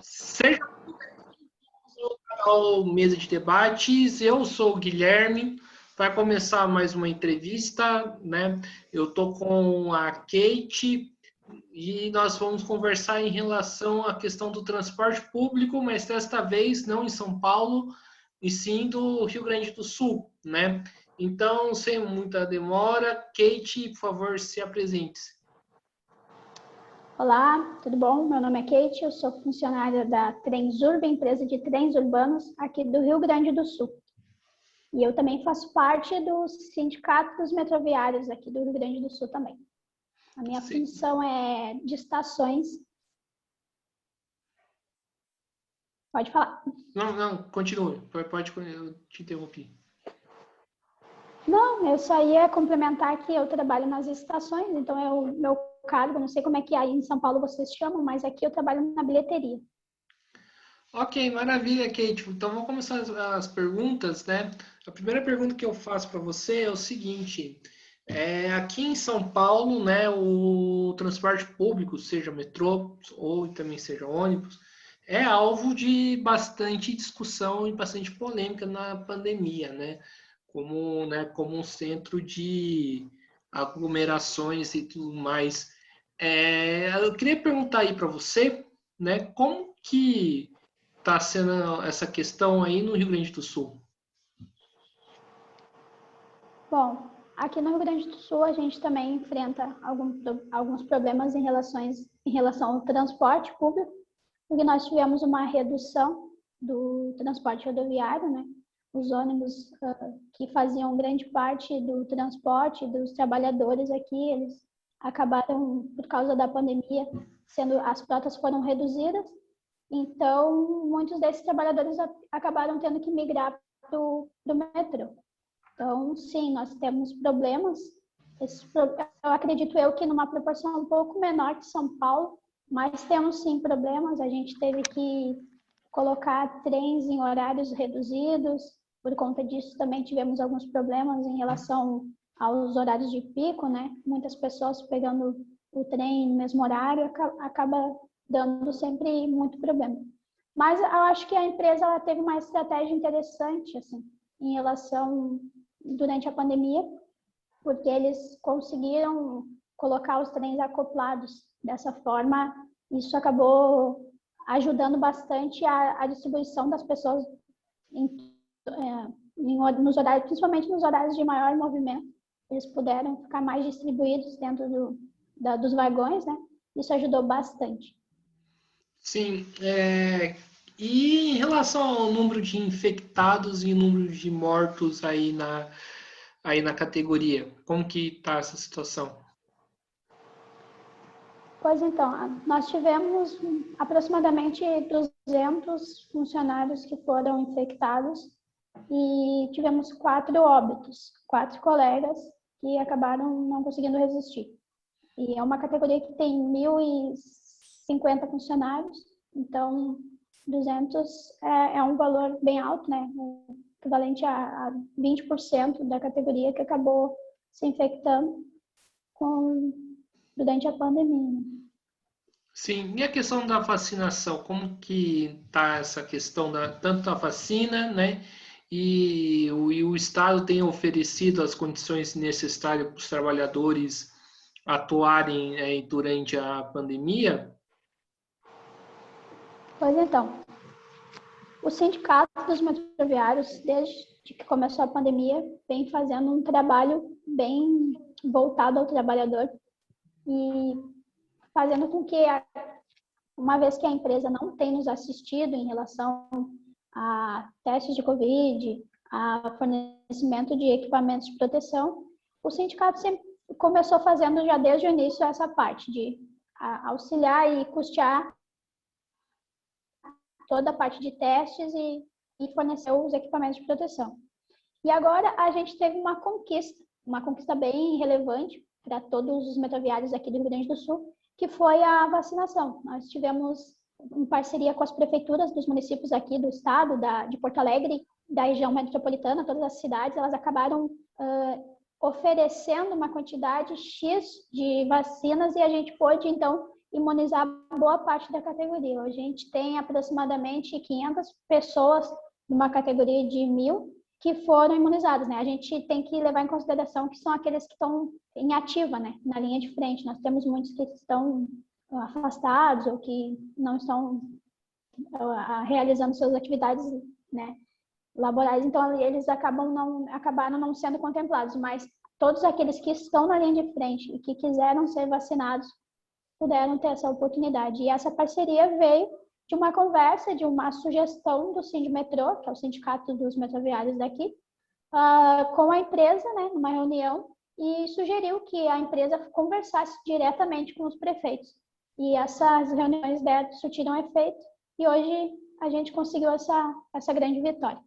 Seja ao Mesa de Debates, eu sou o Guilherme. Vai começar mais uma entrevista, né? Eu tô com a Kate e nós vamos conversar em relação à questão do transporte público, mas desta vez não em São Paulo, e sim do Rio Grande do Sul, né? Então, sem muita demora, Kate, por favor, se apresente. Olá, tudo bom? Meu nome é Kate, eu sou funcionária da Transurb, empresa de trens urbanos aqui do Rio Grande do Sul. E eu também faço parte do Sindicato dos Metroviários aqui do Rio Grande do Sul também. A minha função é de estações. Pode falar. Não, continue. Pode, eu te interrompi. Não, eu só ia complementar que eu trabalho nas estações, então é o meu cargo, não sei como é que aí em São Paulo vocês chamam, mas aqui eu trabalho na bilheteria. Ok, maravilha, Kate. Então vamos começar as perguntas, né? A primeira pergunta que eu faço para você é o seguinte: aqui em São Paulo, né, o transporte público, seja metrô ou também seja ônibus, é alvo de bastante discussão e bastante polêmica na pandemia, né? Como um centro de aglomerações e tudo mais. Eu queria perguntar aí para você, né, como que está sendo essa questão aí no Rio Grande do Sul? Bom, aqui no Rio Grande do Sul a gente também enfrenta alguns problemas em relação ao transporte público, porque nós tivemos uma redução do transporte rodoviário, né? Os ônibus que faziam grande parte do transporte dos trabalhadores aqui, eles acabaram, por causa da pandemia, as frotas foram reduzidas. Então, muitos desses trabalhadores acabaram tendo que migrar para o metrô. Então, sim, nós temos problemas. Eu acredito que numa proporção um pouco menor que São Paulo, mas temos sim problemas. A gente teve que colocar trens em horários reduzidos. Por conta disso, também tivemos alguns problemas em relação aos horários de pico, né? Muitas pessoas pegando o trem no mesmo horário acaba dando sempre muito problema. Mas eu acho que a empresa ela teve uma estratégia interessante, assim, em relação durante a pandemia, porque eles conseguiram colocar os trens acoplados. Dessa forma, isso acabou ajudando bastante a distribuição das pessoas nos horários, principalmente nos horários de maior movimento. Eles puderam ficar mais distribuídos dentro dos vagões, né? Isso ajudou bastante. Sim, e em relação ao número de infectados e número de mortos aí na categoria, como que está essa situação? Pois então, nós tivemos aproximadamente 200 funcionários que foram infectados e tivemos 4 óbitos, 4 colegas que acabaram não conseguindo resistir. E é uma categoria que tem 1.050 funcionários, então 200 é um valor bem alto, né? Equivalente a 20% da categoria que acabou se infectando durante a pandemia. Sim, e a questão da vacinação, como que está essa questão tanto da vacina, né? E o Estado tem oferecido as condições necessárias para os trabalhadores atuarem durante a pandemia? Pois então, o Sindicato dos Metroviários, desde que começou a pandemia, vem fazendo um trabalho bem voltado ao trabalhador e fazendo com que, uma vez que a empresa não tem nos assistido em relação a testes de Covid, a fornecimento de equipamentos de proteção, o sindicato sempre começou fazendo já desde o início essa parte de auxiliar e custear toda a parte de testes e fornecer os equipamentos de proteção. E agora a gente teve uma conquista bem relevante para todos os metroviários aqui do Rio Grande do Sul, que foi a vacinação. Nós tivemos, em parceria com as prefeituras dos municípios aqui do estado, de Porto Alegre, da região metropolitana, todas as cidades, elas acabaram oferecendo uma quantidade X de vacinas e a gente pôde, então, imunizar boa parte da categoria. A gente tem aproximadamente 500 pessoas numa categoria de 1.000 que foram imunizadas, né? A gente tem que levar em consideração que são aqueles que estão em ativa, né? Na linha de frente. Nós temos muitos que estão afastados ou que não estão realizando suas atividades, né, laborais, então eles acabaram não sendo contemplados, mas todos aqueles que estão na linha de frente e que quiseram ser vacinados puderam ter essa oportunidade. E essa parceria veio de uma conversa, de uma sugestão do Sindmetrô, que é o sindicato dos metroviários daqui, com a empresa, né, numa reunião, e sugeriu que a empresa conversasse diretamente com os prefeitos. E essas reuniões surtiram efeito, e hoje a gente conseguiu essa grande vitória.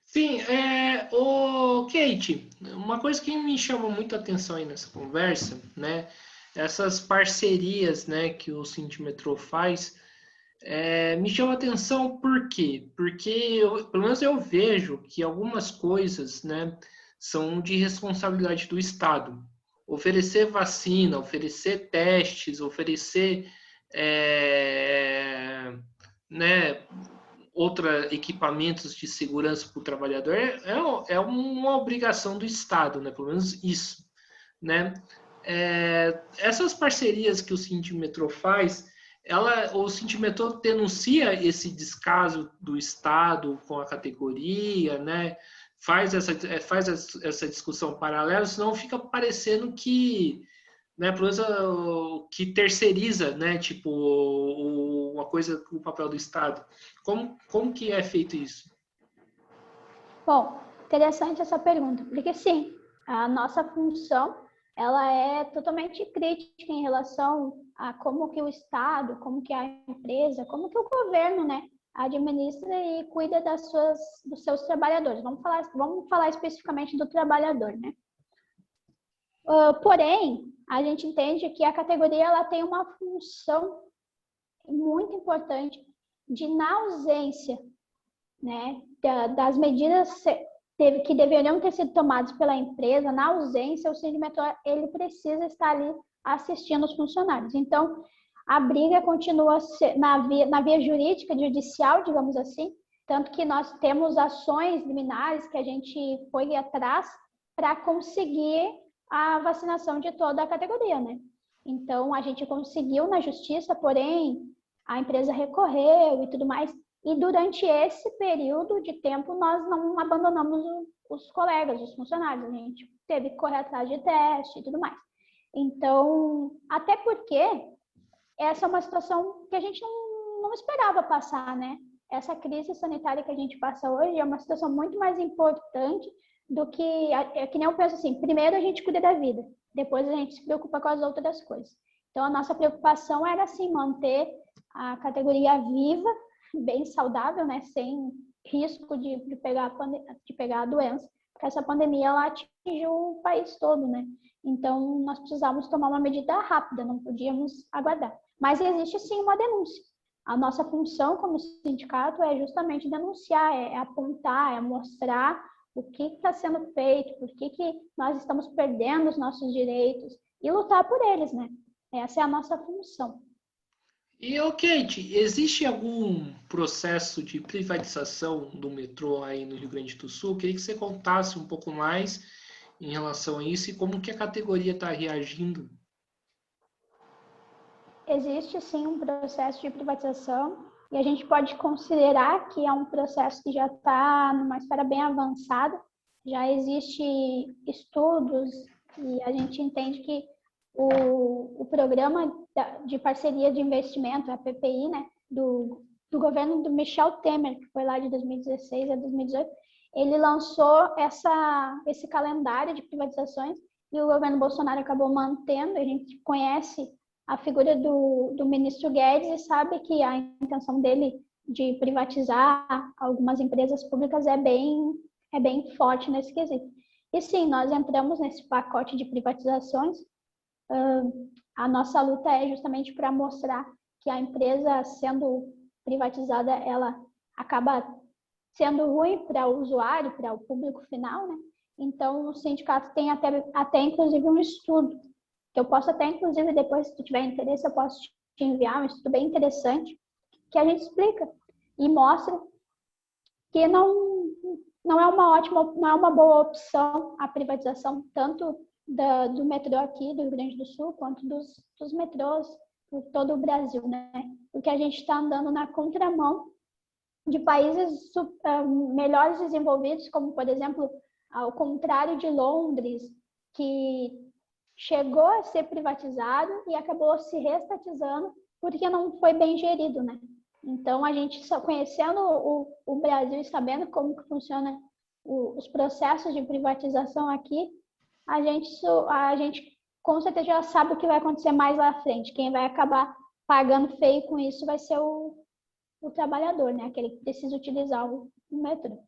Sim, Kate, uma coisa que me chama muito a atenção aí nessa conversa, né, essas parcerias, né, que o Sindmetrô faz, me chama a atenção por quê? Porque, pelo menos eu vejo que algumas coisas, né, são de responsabilidade do Estado. Oferecer vacina, oferecer testes, oferecer né, equipamentos de segurança para o trabalhador é uma obrigação do Estado, né? Pelo menos isso, né? Essas parcerias que o Sindmetrô faz, o Sindmetrô denuncia esse descaso do Estado com a categoria, né? Faz essa discussão paralela, senão fica parecendo que, né, que terceiriza, né, tipo, uma coisa, o papel do Estado. Como que é feito isso? Bom, interessante essa pergunta, porque sim, a nossa função ela é totalmente crítica em relação a como que o Estado, como que a empresa, como que o governo, né, administra e cuida dos seus trabalhadores. Vamos falar especificamente do trabalhador, né? Porém, a gente entende que a categoria ela tem uma função muito importante de, na ausência, né, das medidas que deveriam ter sido tomadas pela empresa, na ausência, o Sindmetrô ele precisa estar ali assistindo os funcionários. Então, a briga continua na via jurídica, judicial, digamos assim, tanto que nós temos ações liminares que a gente foi atrás para conseguir a vacinação de toda a categoria, né? Então, a gente conseguiu na justiça, porém, a empresa recorreu e tudo mais. E durante esse período de tempo, nós não abandonamos os colegas, os funcionários. A gente teve que correr atrás de teste e tudo mais. Então, até porque essa é uma situação que a gente não esperava passar, né? Essa crise sanitária que a gente passa hoje é uma situação muito mais importante do que nem eu penso assim, primeiro a gente cuida da vida, depois a gente se preocupa com as outras coisas. Então, a nossa preocupação era, assim, manter a categoria viva, bem saudável, né? Sem risco de pegar a doença, porque essa pandemia ela atingiu o país todo, né? Então, nós precisávamos tomar uma medida rápida, não podíamos aguardar. Mas existe, sim, uma denúncia. A nossa função como sindicato é justamente denunciar, é apontar, é mostrar o que está sendo feito, por que nós estamos perdendo os nossos direitos e lutar por eles, né? Essa é a nossa função. E, Kate, existe algum processo de privatização do metrô aí no Rio Grande do Sul? Eu queria que você contasse um pouco mais em relação a isso e como que a categoria está reagindo. Existe, sim, um processo de privatização e a gente pode considerar que é um processo que já está numa esfera bem avançada. Já existe estudos e a gente entende que o programa de parceria de investimento, a PPI, né, do governo do Michel Temer, que foi lá de 2016 a 2018, ele lançou esse calendário de privatizações e o governo Bolsonaro acabou mantendo. A gente conhece a figura do ministro Guedes e sabe que a intenção dele de privatizar algumas empresas públicas é bem forte nesse quesito. E sim, nós entramos nesse pacote de privatizações. A nossa luta é justamente para mostrar que a empresa sendo privatizada, ela acaba sendo ruim para o usuário, para o público final, né? Então, o sindicato tem até inclusive um estudo que eu posso até, inclusive, depois, se tu tiver interesse, eu posso te enviar um estudo bem interessante, que a gente explica e mostra que não é não é uma boa opção a privatização tanto do metrô aqui do Rio Grande do Sul quanto dos metrôs por todo o Brasil, né? Porque a gente está andando na contramão de países melhores desenvolvidos, como, por exemplo, ao contrário de Londres, que chegou a ser privatizado e acabou se reestatizando porque não foi bem gerido, né? Então, a gente só conhecendo o Brasil e sabendo como que funciona os processos de privatização aqui, a gente com certeza já sabe o que vai acontecer mais lá à frente. Quem vai acabar pagando feio com isso vai ser o trabalhador, né? Aquele que precisa utilizar o metrô.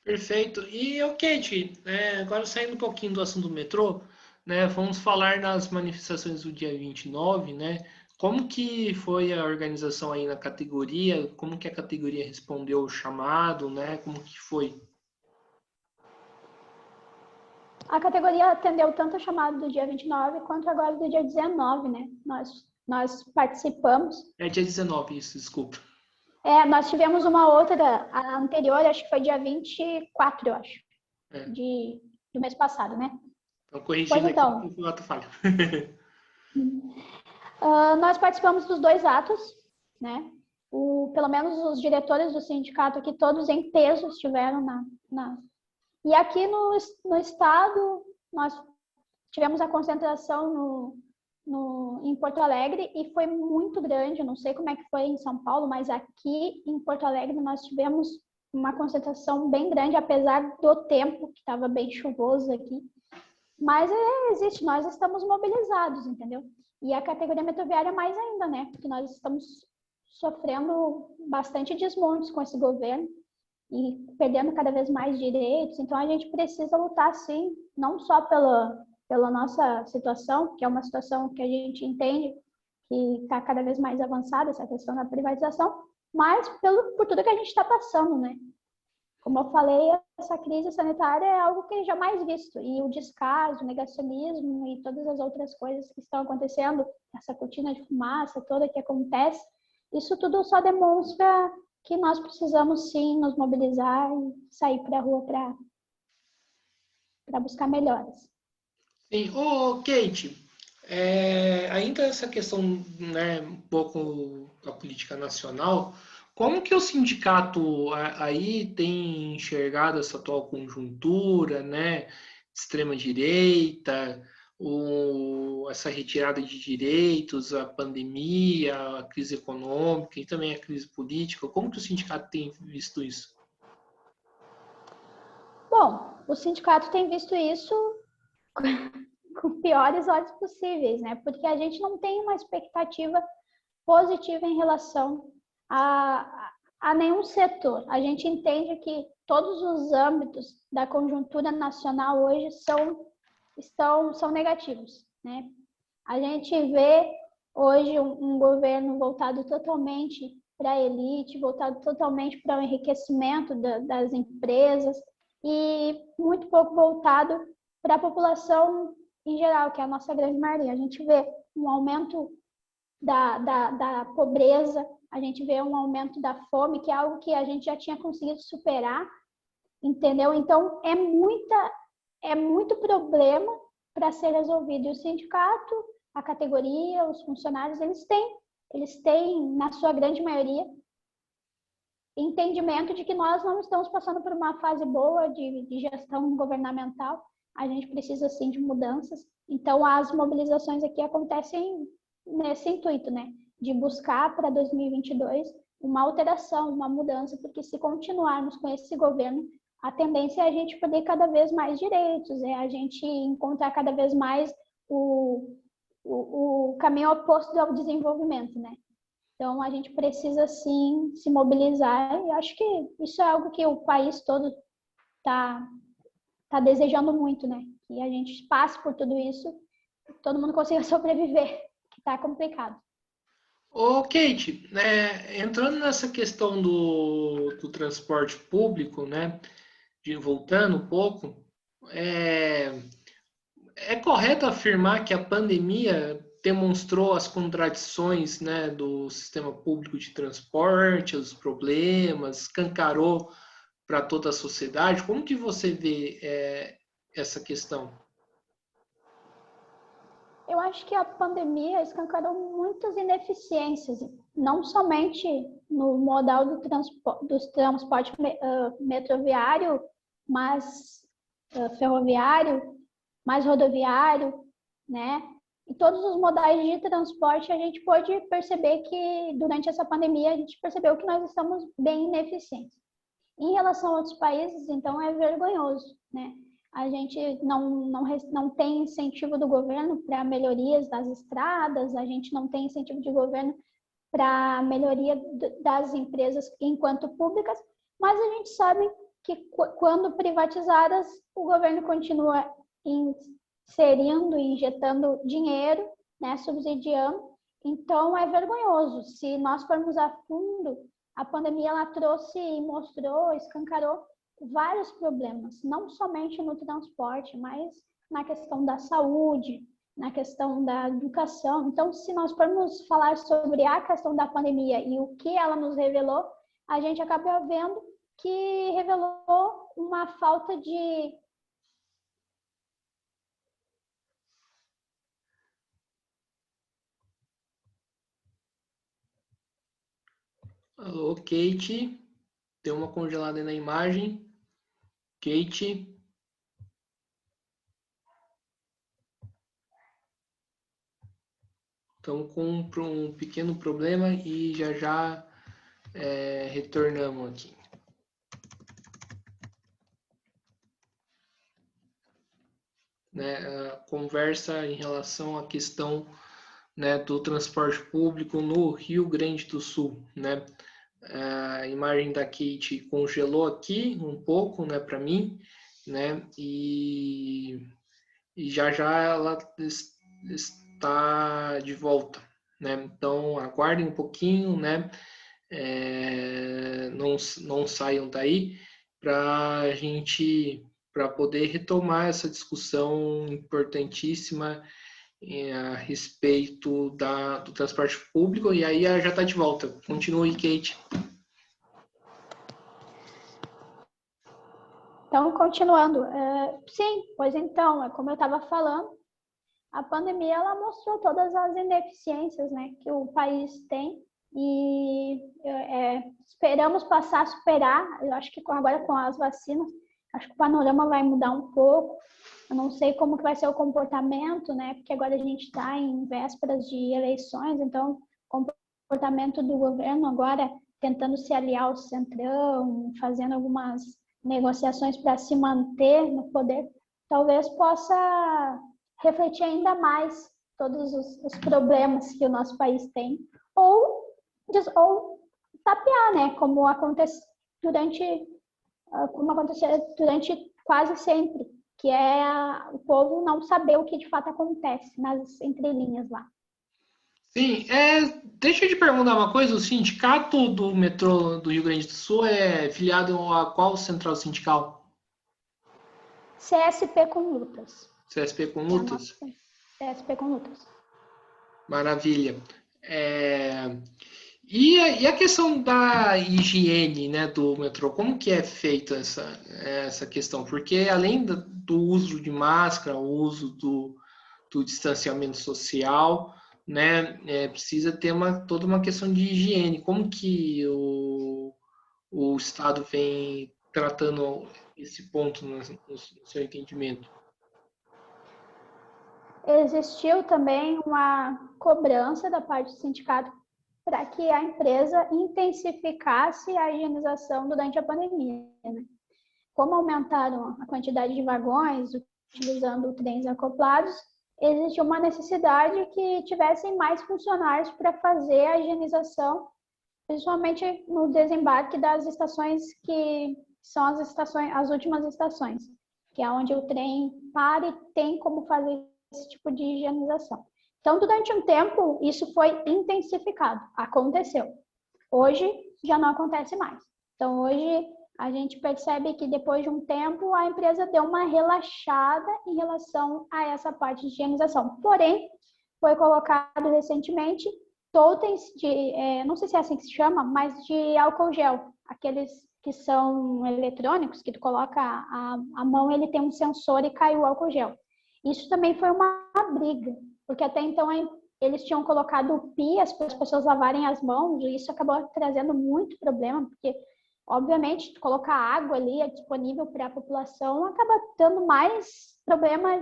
Perfeito. E, Kate, agora saindo um pouquinho do assunto do metrô, né, vamos falar nas manifestações do dia 29, né? Como que foi a organização aí na categoria? Como que a categoria respondeu o chamado, né? Como que foi? A categoria atendeu tanto o chamado do dia 29 quanto agora do dia 19, né? Nós participamos. É dia 19, isso, desculpa. Nós tivemos uma outra, a anterior, acho que foi dia 24, eu acho, do mês passado, né? Então, corrigindo aqui, então, o ato falha. Nós participamos dos 2 atos, né? Pelo menos os diretores do sindicato aqui, todos em peso, estiveram E aqui no estado, nós tivemos a concentração em Porto Alegre e foi muito grande. Eu não sei como é que foi em São Paulo, mas aqui em Porto Alegre nós tivemos uma concentração bem grande, apesar do tempo, que estava bem chuvoso aqui. Mas existe, nós estamos mobilizados, entendeu? E a categoria metroviária mais ainda, né? Porque nós estamos sofrendo bastante desmontes com esse governo e perdendo cada vez mais direitos. Então, a gente precisa lutar, sim, não só pela nossa situação, que é uma situação que a gente entende que está cada vez mais avançada, essa questão da privatização, mas por tudo que a gente está passando, né? Como eu falei, essa crise sanitária é algo que é jamais visto. E o descaso, o negacionismo e todas as outras coisas que estão acontecendo, essa cortina de fumaça toda que acontece, isso tudo só demonstra que nós precisamos, sim, nos mobilizar e sair para a rua para buscar melhoras. Sim. Kate, ainda essa questão, né, um pouco da política nacional, como que o sindicato aí tem enxergado essa atual conjuntura, né, extrema-direita, essa retirada de direitos, a pandemia, a crise econômica e também a crise política? Como que o sindicato tem visto isso? Bom, o sindicato tem visto isso com piores olhos possíveis, né? Porque a gente não tem uma expectativa positiva em relação a nenhum setor. A gente entende que todos os âmbitos da conjuntura nacional hoje são negativos, né? A gente vê hoje um governo voltado totalmente para a elite, voltado totalmente para o enriquecimento das empresas e muito pouco voltado para a população em geral, que é a nossa grande maioria. A gente vê um aumento da pobreza, a gente vê um aumento da fome, que é algo que a gente já tinha conseguido superar, entendeu? Então, é muito problema para ser resolvido. E o sindicato, a categoria, os funcionários, eles têm, na sua grande maioria, entendimento de que nós não estamos passando por uma fase boa de gestão governamental. A gente precisa, sim, de mudanças. Então, as mobilizações aqui acontecem nesse intuito, né? De buscar para 2022 uma alteração, uma mudança, porque se continuarmos com esse governo, a tendência é a gente perder cada vez mais direitos, é a gente encontrar cada vez mais o caminho oposto ao desenvolvimento, né? Então, a gente precisa, sim, se mobilizar e acho que isso é algo que o país todo está desejando muito, né? Que a gente passe por tudo isso, todo mundo consiga sobreviver, que está complicado. Kate, entrando nessa questão do transporte público, né, voltando um pouco, É correto afirmar que a pandemia demonstrou as contradições, né, do sistema público de transporte, os problemas, escancarou para toda a sociedade? Como que você vê essa questão? Eu acho que a pandemia escancarou muitas ineficiências, não somente no modal dos transporte metroviário, mas ferroviário, mais rodoviário, né? Em todos os modais de transporte, a gente pode perceber que durante essa pandemia a gente percebeu que nós estamos bem ineficientes. Em relação a outros países, então, é vergonhoso, né? A gente não tem incentivo do governo para melhorias das estradas, a gente não tem incentivo de governo para melhoria das empresas enquanto públicas, mas a gente sabe que quando privatizadas, o governo continua inserindo e injetando dinheiro, né, subsidiando. Então, é vergonhoso. Se nós formos a fundo, a pandemia ela trouxe e mostrou, escancarou vários problemas, não somente no transporte, mas na questão da saúde, na questão da educação. Então, se nós formos falar sobre a questão da pandemia e o que ela nos revelou, a gente acaba vendo que revelou uma falta de Alô, Kate. Deu uma congelada na imagem. Kate. Estamos com um pequeno problema e já retornamos aqui. Né, a conversa em relação à questão, né, do transporte público no Rio Grande do Sul, né? A imagem da Kate congelou aqui um pouco, né, para mim, né? E já ela está de volta, né? Então aguardem um pouquinho, né? Não saiam daí para a gente para poder retomar essa discussão importantíssima a respeito do transporte público, e aí já está de volta. Continue, Kate. Então, continuando, sim, pois então, é como eu estava falando, a pandemia ela mostrou todas as ineficiências, né, que o país tem e esperamos passar a superar. Eu acho que agora com as vacinas, acho que o panorama vai mudar um pouco. Eu não sei como que vai ser o comportamento, né, porque agora a gente está em vésperas de eleições, então o comportamento do governo agora tentando se aliar ao centrão, fazendo algumas negociações para se manter no poder, talvez possa refletir ainda mais todos os problemas que o nosso país tem, ou tapear, né, como acontece durante quase sempre, que é o povo não saber o que de fato acontece nas entrelinhas lá. Sim, deixa eu te perguntar uma coisa, o sindicato do metrô do Rio Grande do Sul é filiado a qual central sindical? CSP com lutas. CSP com lutas? CSP com lutas. Maravilha. E a questão da higiene, né, do metrô, como que é feita essa questão? Porque além do uso de máscara, o uso do distanciamento social, né, precisa ter toda uma questão de higiene. Como que o Estado vem tratando esse ponto no seu entendimento? Existiu também uma cobrança da parte do sindicato para que a empresa intensificasse a higienização durante a pandemia, né? Como aumentaram a quantidade de vagões, utilizando trens acoplados, existe uma necessidade que tivessem mais funcionários para fazer a higienização, principalmente no desembarque das estações que são as últimas estações, que é onde o trem para e tem como fazer esse tipo de higienização. Então, durante um tempo, isso foi intensificado, aconteceu. Hoje, já não acontece mais. Então, hoje, a gente percebe que depois de um tempo a empresa deu uma relaxada em relação a essa parte de higienização. Porém, foi colocado recentemente totens de, não sei se é assim que se chama, mas de álcool gel, aqueles que são eletrônicos, que tu coloca a mão, ele tem um sensor e cai o álcool gel. Isso também foi uma briga, porque até então eles tinham colocado o PIAs para as pessoas lavarem as mãos, e isso acabou trazendo muito problema, porque, obviamente, colocar água ali disponível para a população acaba dando mais problema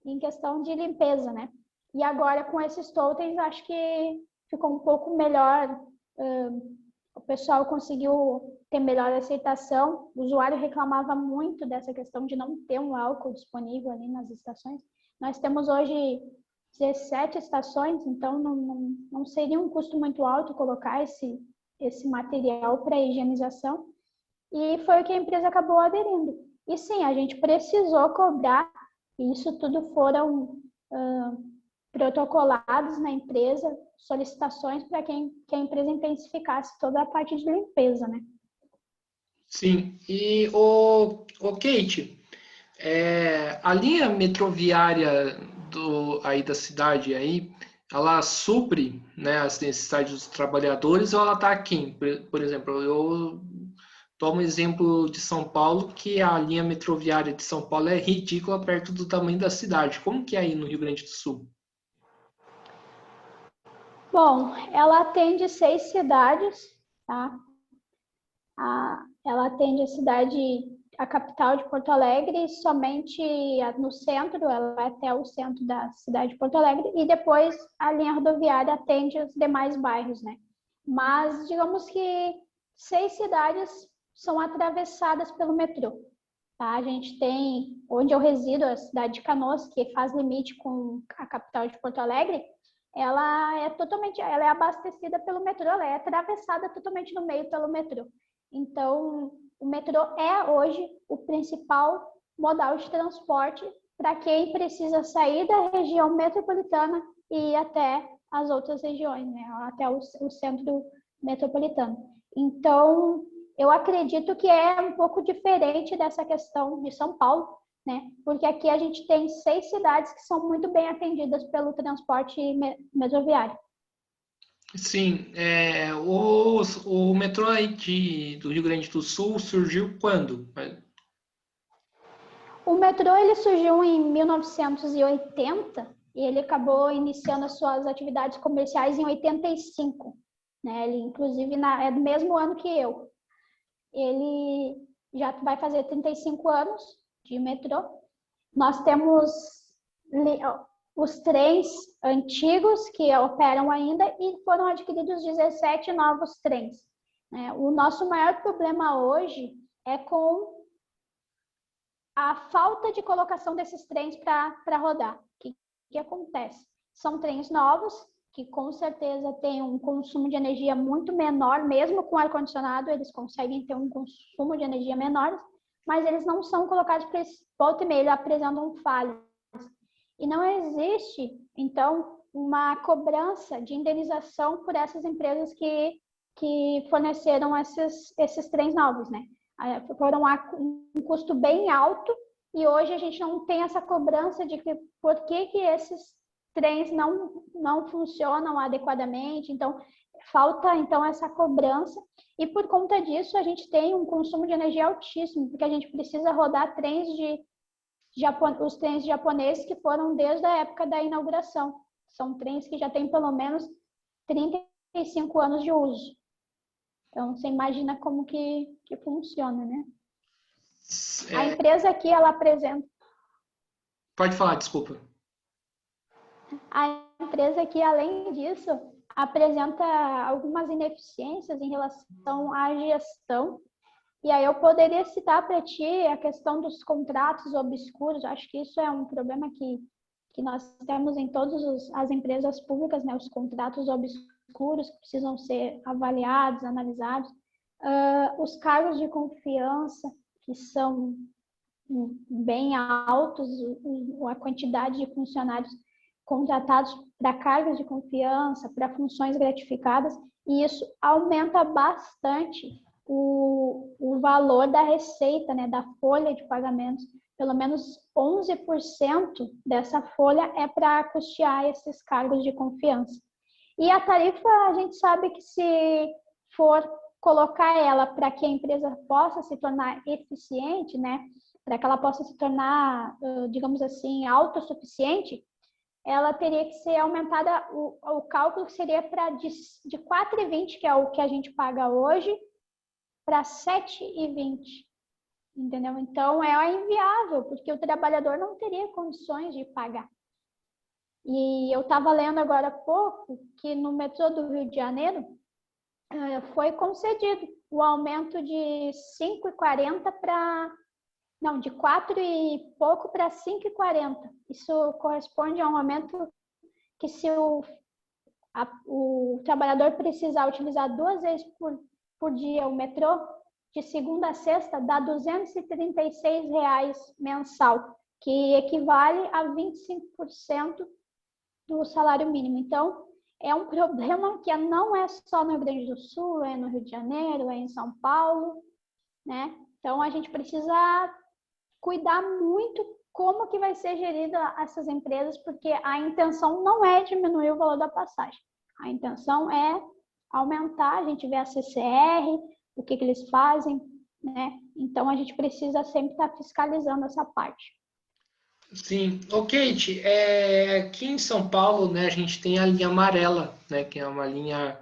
em questão de limpeza, né? E agora, com esses totens, acho que ficou um pouco melhor, o pessoal conseguiu ter melhor aceitação. O usuário reclamava muito dessa questão de não ter um álcool disponível ali nas estações. Nós temos hoje 17 estações, então não seria um custo muito alto colocar esse material para higienização. E foi o que a empresa acabou aderindo. E sim, a gente precisou cobrar, e isso tudo foram protocolados na empresa, solicitações para que a empresa intensificasse toda a parte de limpeza, né? Sim. E o Kate, a linha metroviária aí da cidade aí, ela supre, né, as necessidades dos trabalhadores ou ela está aquém? Por exemplo, eu tomo o exemplo de São Paulo, que a linha metroviária de São Paulo é ridícula perto do tamanho da cidade. Como que é aí no Rio Grande do Sul? Bom, ela atende 6 cidades, tá? Ela atende a capital de Porto Alegre, somente no centro, ela vai até o centro da cidade de Porto Alegre, e depois a linha rodoviária atende os demais bairros, né? Mas, digamos que 6 cidades são atravessadas pelo metrô. Tá? A gente tem, onde eu resido, a cidade de Canoas, que faz limite com a capital de Porto Alegre, ela é abastecida pelo metrô, ela é atravessada totalmente no meio pelo metrô. Então, o metrô é hoje o principal modal de transporte para quem precisa sair da região metropolitana e ir até as outras regiões, né? Até o centro metropolitano. Então, eu acredito que é um pouco diferente dessa questão de São Paulo, né? Porque aqui a gente tem 6 cidades que são muito bem atendidas pelo transporte metroviário. Sim, o metrô aí do Rio Grande do Sul surgiu quando? O metrô ele surgiu em 1980 e ele acabou iniciando as suas atividades comerciais em 85. Né? Ele, inclusive, é do mesmo ano que eu. Ele já vai fazer 35 anos de metrô. Nós temos os trens antigos que operam ainda e foram adquiridos 17 novos trens. O nosso maior problema hoje é com a falta de colocação desses trens para rodar. O que acontece? São trens novos, que com certeza têm um consumo de energia muito menor, mesmo com ar-condicionado, eles conseguem ter um consumo de energia menor, mas eles não são colocados para volta e meia, apresentam falhas. E não existe, então, uma cobrança de indenização por essas empresas que forneceram esses trens novos, né? Foram um custo bem alto e hoje a gente não tem essa cobrança de que por que esses trens não funcionam adequadamente. Então, falta então essa cobrança e por conta disso a gente tem um consumo de energia altíssimo, porque a gente precisa rodar os trens japoneses que foram desde a época da inauguração. São trens que já têm pelo menos 35 anos de uso. Então, você imagina como que funciona, né? A empresa aqui, ela apresenta... Pode falar, desculpa. A empresa aqui, além disso, apresenta algumas ineficiências em relação à gestão. E aí eu poderia citar para ti a questão dos contratos obscuros. Acho que isso é um problema que nós temos em todas as empresas públicas, né? Os contratos obscuros que precisam ser avaliados, analisados. Os cargos de confiança, que são bem altos, a quantidade de funcionários contratados para cargos de confiança, para funções gratificadas, e isso aumenta bastante o valor da receita, né, da folha de pagamentos, pelo menos 11% dessa folha é para custear esses cargos de confiança. E a tarifa, a gente sabe que se for colocar ela para que a empresa possa se tornar eficiente, né, para que ela possa se tornar, digamos assim, autossuficiente, ela teria que ser aumentada, o cálculo seria para de 4,20, que é o que a gente paga hoje, para 7,20, entendeu? Então, é inviável, porque o trabalhador não teria condições de pagar. E eu estava lendo agora há pouco que no metrô do Rio de Janeiro foi concedido o aumento de 5,40 para... Não, de 4 e pouco para 5,40. Isso corresponde a um aumento que, se o trabalhador precisar utilizar 2 vezes por dia o metrô, de segunda a sexta, dá R$ 236 mensal, que equivale a 25% do salário mínimo. Então, é um problema que não é só no Rio Grande do Sul, é no Rio de Janeiro, é em São Paulo, né? Então, a gente precisa cuidar muito como que vai ser gerida essas empresas, porque a intenção não é diminuir o valor da passagem. A intenção é aumentar, a gente vê a CCR, o que eles fazem, né? Então, a gente precisa sempre estar fiscalizando essa parte. Sim. Ô, Kate, aqui em São Paulo, né, a gente tem a linha amarela, né, que é uma linha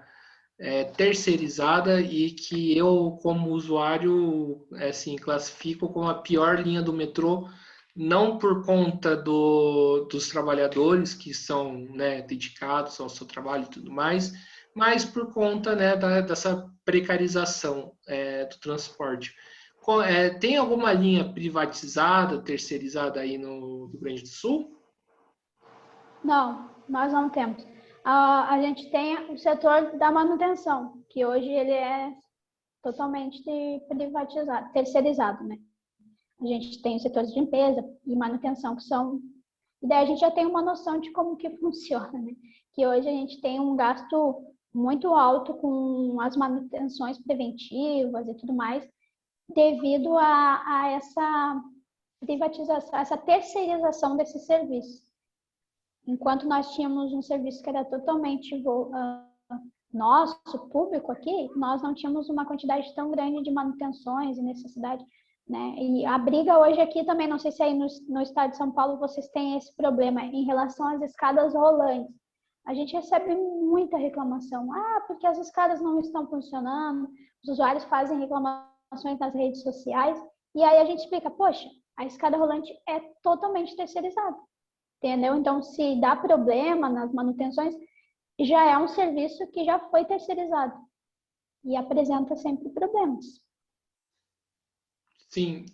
terceirizada e que eu, como usuário, assim, classifico como a pior linha do metrô, não por conta dos trabalhadores que são, né, dedicados ao seu trabalho e tudo mais, mas por conta, né, dessa precarização do transporte. Tem alguma linha privatizada, terceirizada aí no Rio Grande do Sul? Não, nós não temos. A gente tem o setor da manutenção, que hoje ele é totalmente privatizado, terceirizado, né? A gente tem os setores de limpeza e manutenção, que são... E daí a gente já tem uma noção de como que funciona, né? Que hoje a gente tem um gasto muito alto com as manutenções preventivas e tudo mais, devido a essa privatização, essa terceirização desse serviço. Enquanto nós tínhamos um serviço que era totalmente nosso, público aqui, nós não tínhamos uma quantidade tão grande de manutenções e necessidade, né? E a briga hoje aqui também, não sei se aí no estado de São Paulo vocês têm esse problema em relação às escadas rolantes. A gente recebe muita reclamação. Porque as escadas não estão funcionando, os usuários fazem reclamações nas redes sociais, e aí a gente explica, poxa, a escada rolante é totalmente terceirizada, entendeu? Então, se dá problema nas manutenções, já é um serviço que já foi terceirizado e apresenta sempre problemas. Sim,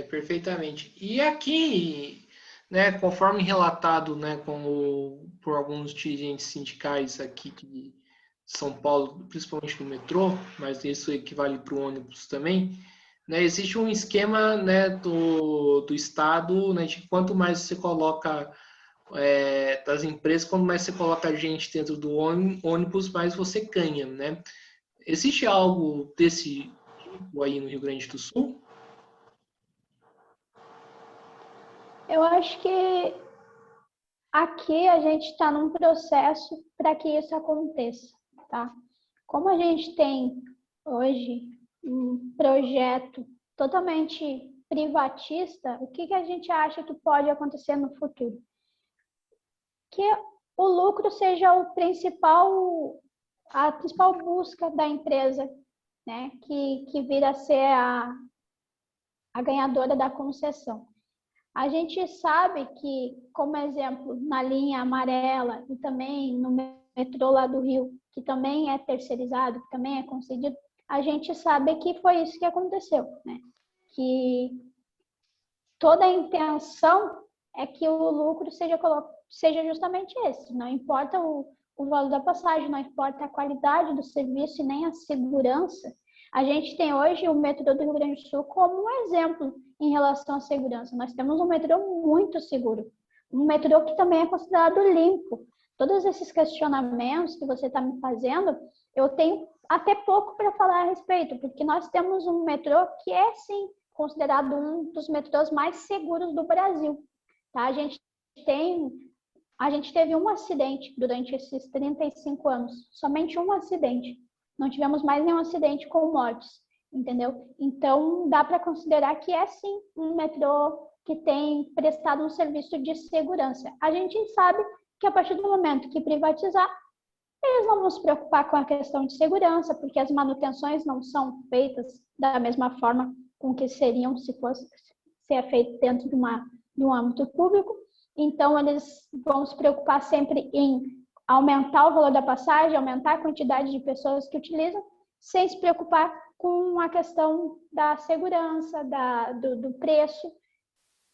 perfeitamente. E aqui, né, conforme relatado, né, por alguns dirigentes sindicais aqui de São Paulo, principalmente no metrô, mas isso equivale para o ônibus também, né, existe um esquema, né, do Estado, né, de quanto mais você coloca das empresas, quanto mais você coloca gente dentro do ônibus, mais você ganha, né? Existe algo desse tipo aí no Rio Grande do Sul? Eu acho que aqui a gente está num processo para que isso aconteça, tá? Como a gente tem hoje um projeto totalmente privatista, o que a gente acha que pode acontecer no futuro? Que o lucro seja a principal busca da empresa, né? Que vira a ser a ganhadora da concessão. A gente sabe que, como exemplo, na linha amarela e também no metrô lá do Rio, que também é terceirizado, que também é concedido, a gente sabe que foi isso que aconteceu, né? Que toda a intenção é que o lucro seja justamente esse. Não importa o valor da passagem, não importa a qualidade do serviço e nem a segurança. A gente tem hoje o metrô do Rio Grande do Sul como um exemplo em relação à segurança. Nós temos um metrô muito seguro, um metrô que também é considerado limpo. Todos esses questionamentos que você está me fazendo, eu tenho até pouco para falar a respeito, porque nós temos um metrô que é, sim, considerado um dos metrôs mais seguros do Brasil. Tá? A gente teve um acidente durante esses 35 anos, somente um acidente. Não tivemos mais nenhum acidente com mortes, entendeu? Então, dá para considerar que é, sim, um metrô que tem prestado um serviço de segurança. A gente sabe que a partir do momento que privatizar, eles não vão se preocupar com a questão de segurança, porque as manutenções não são feitas da mesma forma com que seriam se fosse ser feito dentro de um âmbito público. Então, eles vão se preocupar sempre em aumentar o valor da passagem, aumentar a quantidade de pessoas que utilizam, sem se preocupar com a questão da segurança, do preço.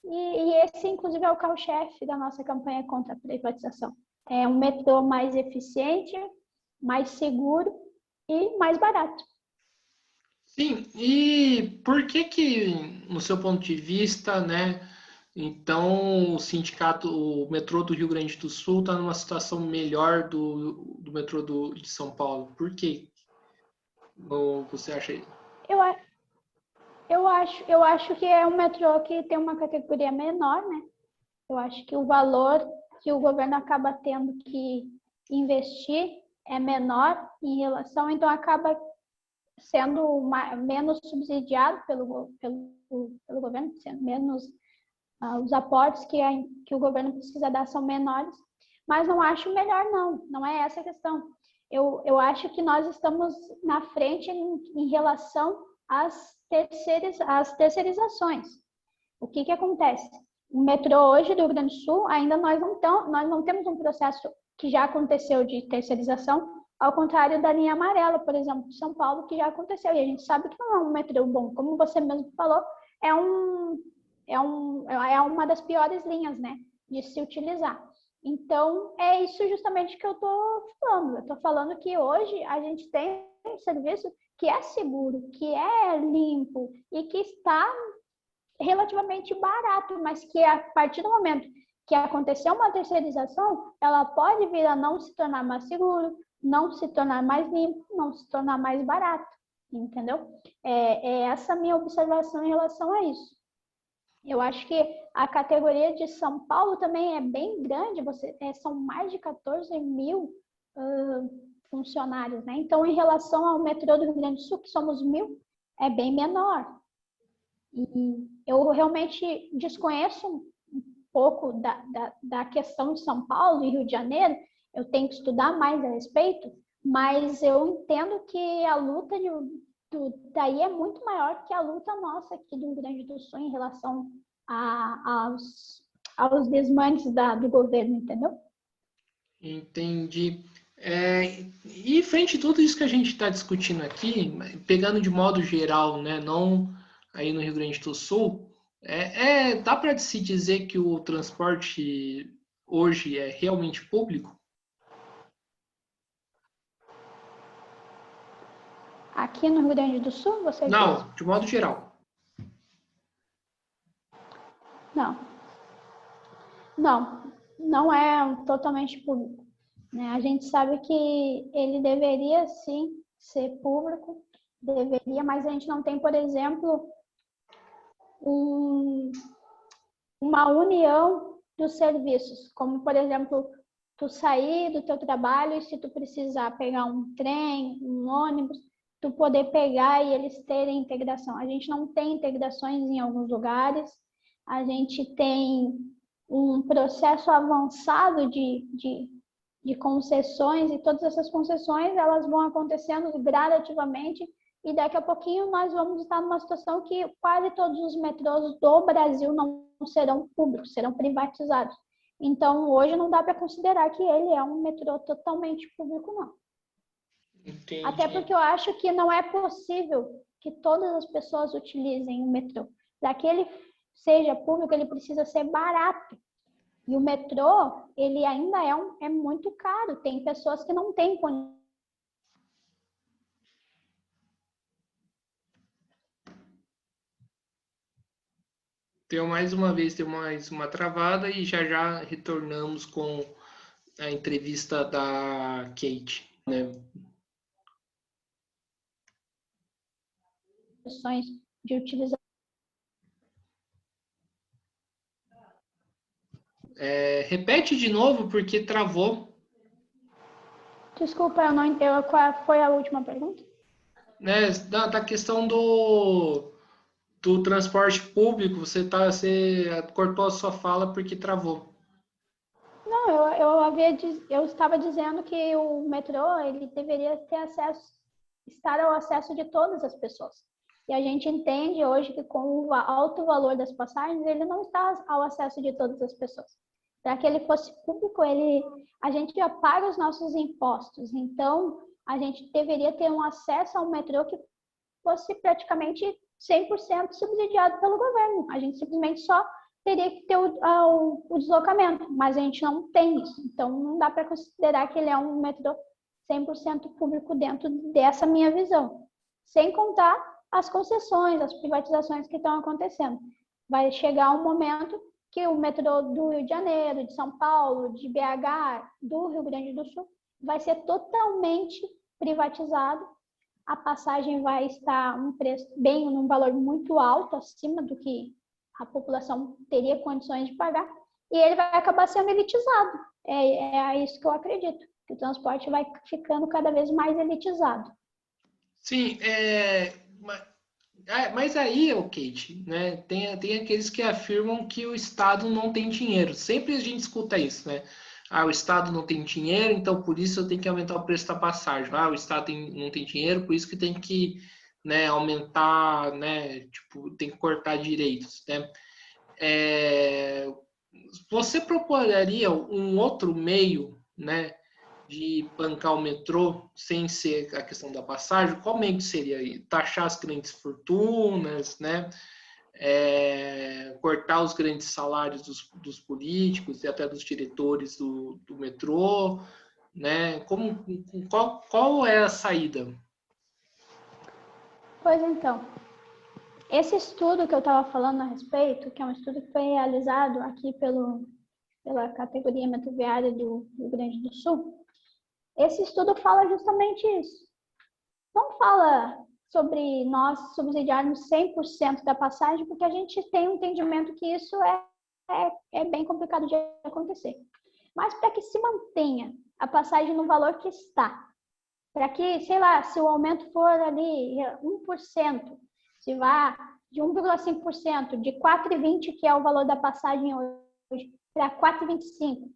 E esse, inclusive, é o carro-chefe da nossa campanha contra a privatização. É um metrô mais eficiente, mais seguro e mais barato. Sim, e por que, no seu ponto de vista, né, então o sindicato, o metrô do Rio Grande do Sul está numa situação melhor do metrô de São Paulo? Por quê? Ou você acha aí? Eu, eu acho que é um metrô que tem uma categoria menor, né? Eu acho que o valor que o governo acaba tendo que investir é menor em relação, então acaba sendo menos subsidiado pelo governo, sendo menos os aportes que o governo precisa dar são menores, mas não acho melhor não é essa a questão. Eu acho que nós estamos na frente em relação às terceirizações. O que acontece? O metrô hoje do Rio Grande do Sul, ainda nós não temos um processo que já aconteceu de terceirização, ao contrário da linha amarela, por exemplo, de São Paulo, que já aconteceu. E a gente sabe que não é um metrô bom. Como você mesmo falou, é uma das piores linhas, né, de se utilizar. Então, é isso justamente que eu estou falando. Eu estou falando que hoje a gente tem um serviço que é seguro, que é limpo e que está relativamente barato, mas que a partir do momento que aconteceu uma terceirização, ela pode vir a não se tornar mais seguro, não se tornar mais limpo, não se tornar mais barato, entendeu? É essa minha observação em relação a isso. Eu acho que a categoria de São Paulo também é bem grande, são mais de 14 mil funcionários, né? Então, em relação ao metrô do Rio Grande do Sul, que somos 1.000, é bem menor. E eu realmente desconheço um pouco da questão de São Paulo e Rio de Janeiro, eu tenho que estudar mais a respeito, mas eu entendo que a luta daí é muito maior que a luta nossa aqui do Rio Grande do Sul em relação aos desmantes do governo, entendeu? Entendi. E frente a tudo isso que a gente está discutindo aqui, pegando de modo geral, né, não aí no Rio Grande do Sul, dá para se dizer que o transporte hoje é realmente público? Aqui no Rio Grande do Sul, você diz? Não, de modo geral. Não é totalmente público, né? A gente sabe que ele deveria sim ser público, deveria, mas a gente não tem, por exemplo, uma união dos serviços, como por exemplo, tu sair do teu trabalho e se tu precisar pegar um trem, um ônibus, tu poder pegar e eles terem integração. A gente não tem integrações em alguns lugares, a gente tem um processo avançado de concessões, e todas essas concessões elas vão acontecendo gradativamente, e daqui a pouquinho nós vamos estar numa situação que quase todos os metrôs do Brasil não serão públicos, serão privatizados. Então, hoje não dá para considerar que ele é um metrô totalmente público, não. Entendi. Até porque eu acho que não é possível que todas as pessoas utilizem o metrô. Para que ele seja público, ele precisa ser barato. E o metrô, ele ainda é muito caro. Tem pessoas que não têm condição. Deu mais uma travada e já retornamos com a entrevista da Kate, né? condições de utilizar. Repete de novo, porque travou. Desculpa, eu não entendo. Qual foi a última pergunta? Né, da questão do transporte público, você cortou a sua fala porque travou. Não, eu estava dizendo que o metrô ele deveria ter acesso, estar ao acesso de todas as pessoas. E a gente entende hoje que com o alto valor das passagens, ele não está ao acesso de todas as pessoas. Para que ele fosse público, a gente já paga os nossos impostos. Então, a gente deveria ter um acesso ao metrô que fosse praticamente 100% subsidiado pelo governo. A gente simplesmente só teria que ter o deslocamento, mas a gente não tem isso. Então, não dá para considerar que ele é um metrô 100% público dentro dessa minha visão. Sem contar as concessões, as privatizações que estão acontecendo. Vai chegar um momento que o metrô do Rio de Janeiro, de São Paulo, de BH, do Rio Grande do Sul, vai ser totalmente privatizado. A passagem vai estar num valor muito alto, acima do que a população teria condições de pagar, e ele vai acabar sendo elitizado. É isso que eu acredito, que o transporte vai ficando cada vez mais elitizado. Sim, mas aí, Kate, né, tem aqueles que afirmam que o Estado não tem dinheiro. Sempre a gente escuta isso, né? Ah, o Estado não tem dinheiro, então por isso eu tenho que aumentar o preço da passagem. Ah, o Estado não tem dinheiro, por isso que tem que, né, aumentar, né, tipo, tem que cortar direitos, né? Você proporia um outro meio, né, de bancar o metrô sem ser a questão da passagem? Qual meio que seria? Taxar as grandes fortunas, né? Cortar os grandes salários dos políticos e até dos diretores do metrô, né? Qual é a saída? Pois então, esse estudo que eu estava falando a respeito, que é um estudo que foi realizado aqui pela categoria metroviária do Rio Grande do Sul, esse estudo fala justamente isso. Não fala sobre nós subsidiarmos 100% da passagem, porque a gente tem um entendimento que isso é bem complicado de acontecer. Mas para que se mantenha a passagem no valor que está, para que, sei lá, se o aumento for ali 1%, se vá de 1,5%, de 4,20, que é o valor da passagem hoje, para 4,25,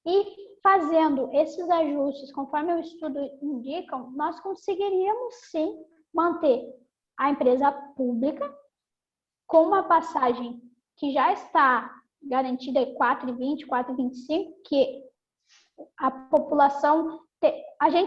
e fazendo esses ajustes, conforme o estudo indicam, nós conseguiríamos sim manter a empresa pública com uma passagem que já está garantida 4,20, 4,25, que a população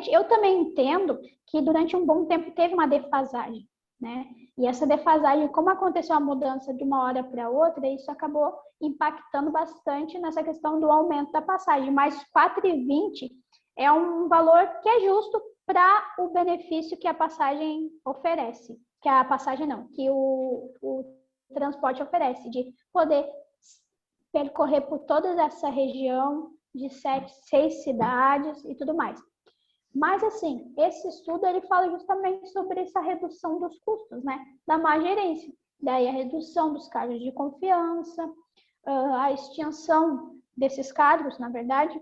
eu também entendo que durante um bom tempo teve uma defasagem, né? E essa defasagem, como aconteceu a mudança de uma hora para outra, isso acabou impactando bastante nessa questão do aumento da passagem. Mas 4,20 é um valor que é justo para o benefício que a passagem oferece. Que a passagem não, que o transporte oferece, de poder percorrer por toda essa região de 6 cidades e tudo mais. Mas, assim, esse estudo ele fala justamente sobre essa redução dos custos, né? Da má gerência. Daí a redução dos cargos de confiança, a extinção desses cargos, na verdade,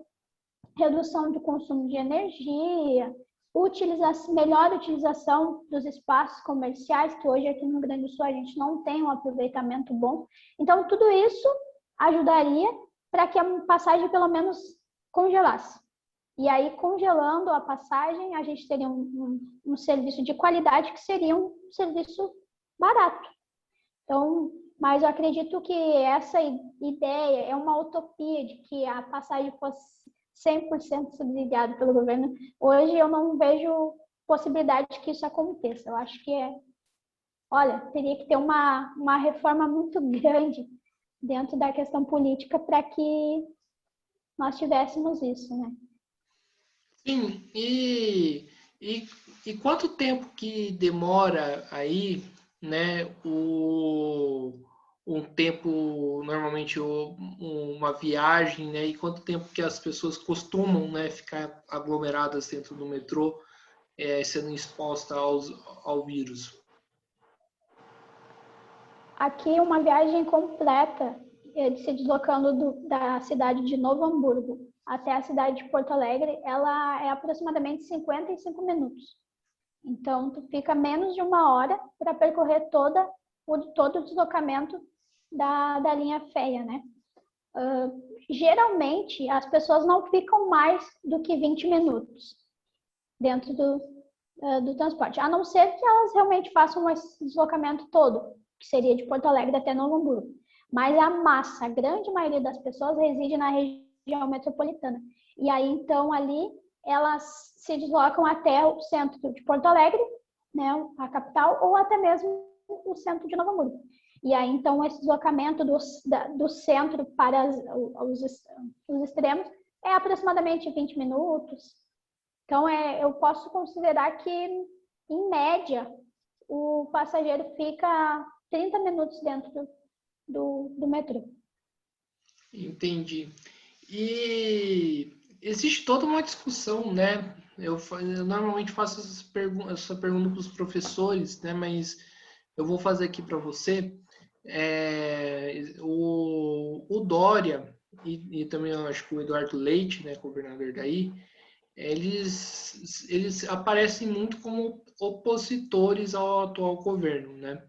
redução do consumo de energia, melhor utilização dos espaços comerciais, que hoje aqui no Rio Grande do Sul a gente não tem um aproveitamento bom. Então, tudo isso ajudaria para que a passagem pelo menos congelasse. E aí, congelando a passagem, a gente teria um serviço de qualidade que seria um serviço barato. Então, mas eu acredito que essa ideia é uma utopia de que a passagem fosse 100% subsidiada pelo governo. Hoje eu não vejo possibilidade de que isso aconteça. Eu acho que teria que ter uma reforma muito grande dentro da questão política para que nós tivéssemos isso, né? Sim, e quanto tempo que demora aí, né, um tempo, normalmente uma viagem, né, e quanto tempo que as pessoas costumam, né, ficar aglomeradas dentro do metrô, sendo expostas ao vírus? Aqui, uma viagem completa, se deslocando da cidade de Novo Hamburgo até a cidade de Porto Alegre, ela é aproximadamente 55 minutos. Então, tu fica menos de 1 hora para percorrer todo o deslocamento da linha férrea, né? Geralmente, as pessoas não ficam mais do que 20 minutos dentro do transporte, a não ser que elas realmente façam esse deslocamento todo, que seria de Porto Alegre até Novo Hamburgo. Mas a grande maioria das pessoas reside na região metropolitana. E aí, então, ali, elas se deslocam até o centro de Porto Alegre, né, a capital, ou até mesmo o centro de Novo Hamburgo. E aí, então, esse deslocamento do centro para os extremos é aproximadamente 20 minutos. Então, eu posso considerar que, em média, o passageiro fica 30 minutos dentro do metrô. Entendi. E existe toda uma discussão, né? Eu normalmente faço essa pergunta para os professores, né? Mas eu vou fazer aqui para você. O Dória e também eu acho que o Eduardo Leite, né, governador daí, eles aparecem muito como opositores ao atual governo, né?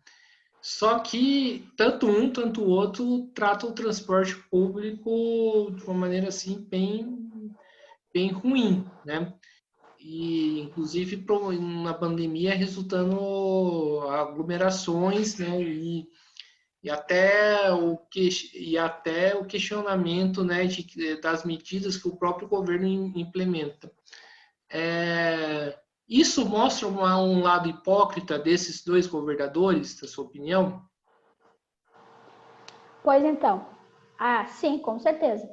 Só que tanto um, tanto o outro tratam o transporte público de uma maneira assim bem ruim, né? E inclusive na pandemia resultando aglomerações, né? E até o questionamento, né, das medidas que o próprio governo implementa. Isso mostra um lado hipócrita desses dois governadores, na sua opinião? Pois então, sim, com certeza.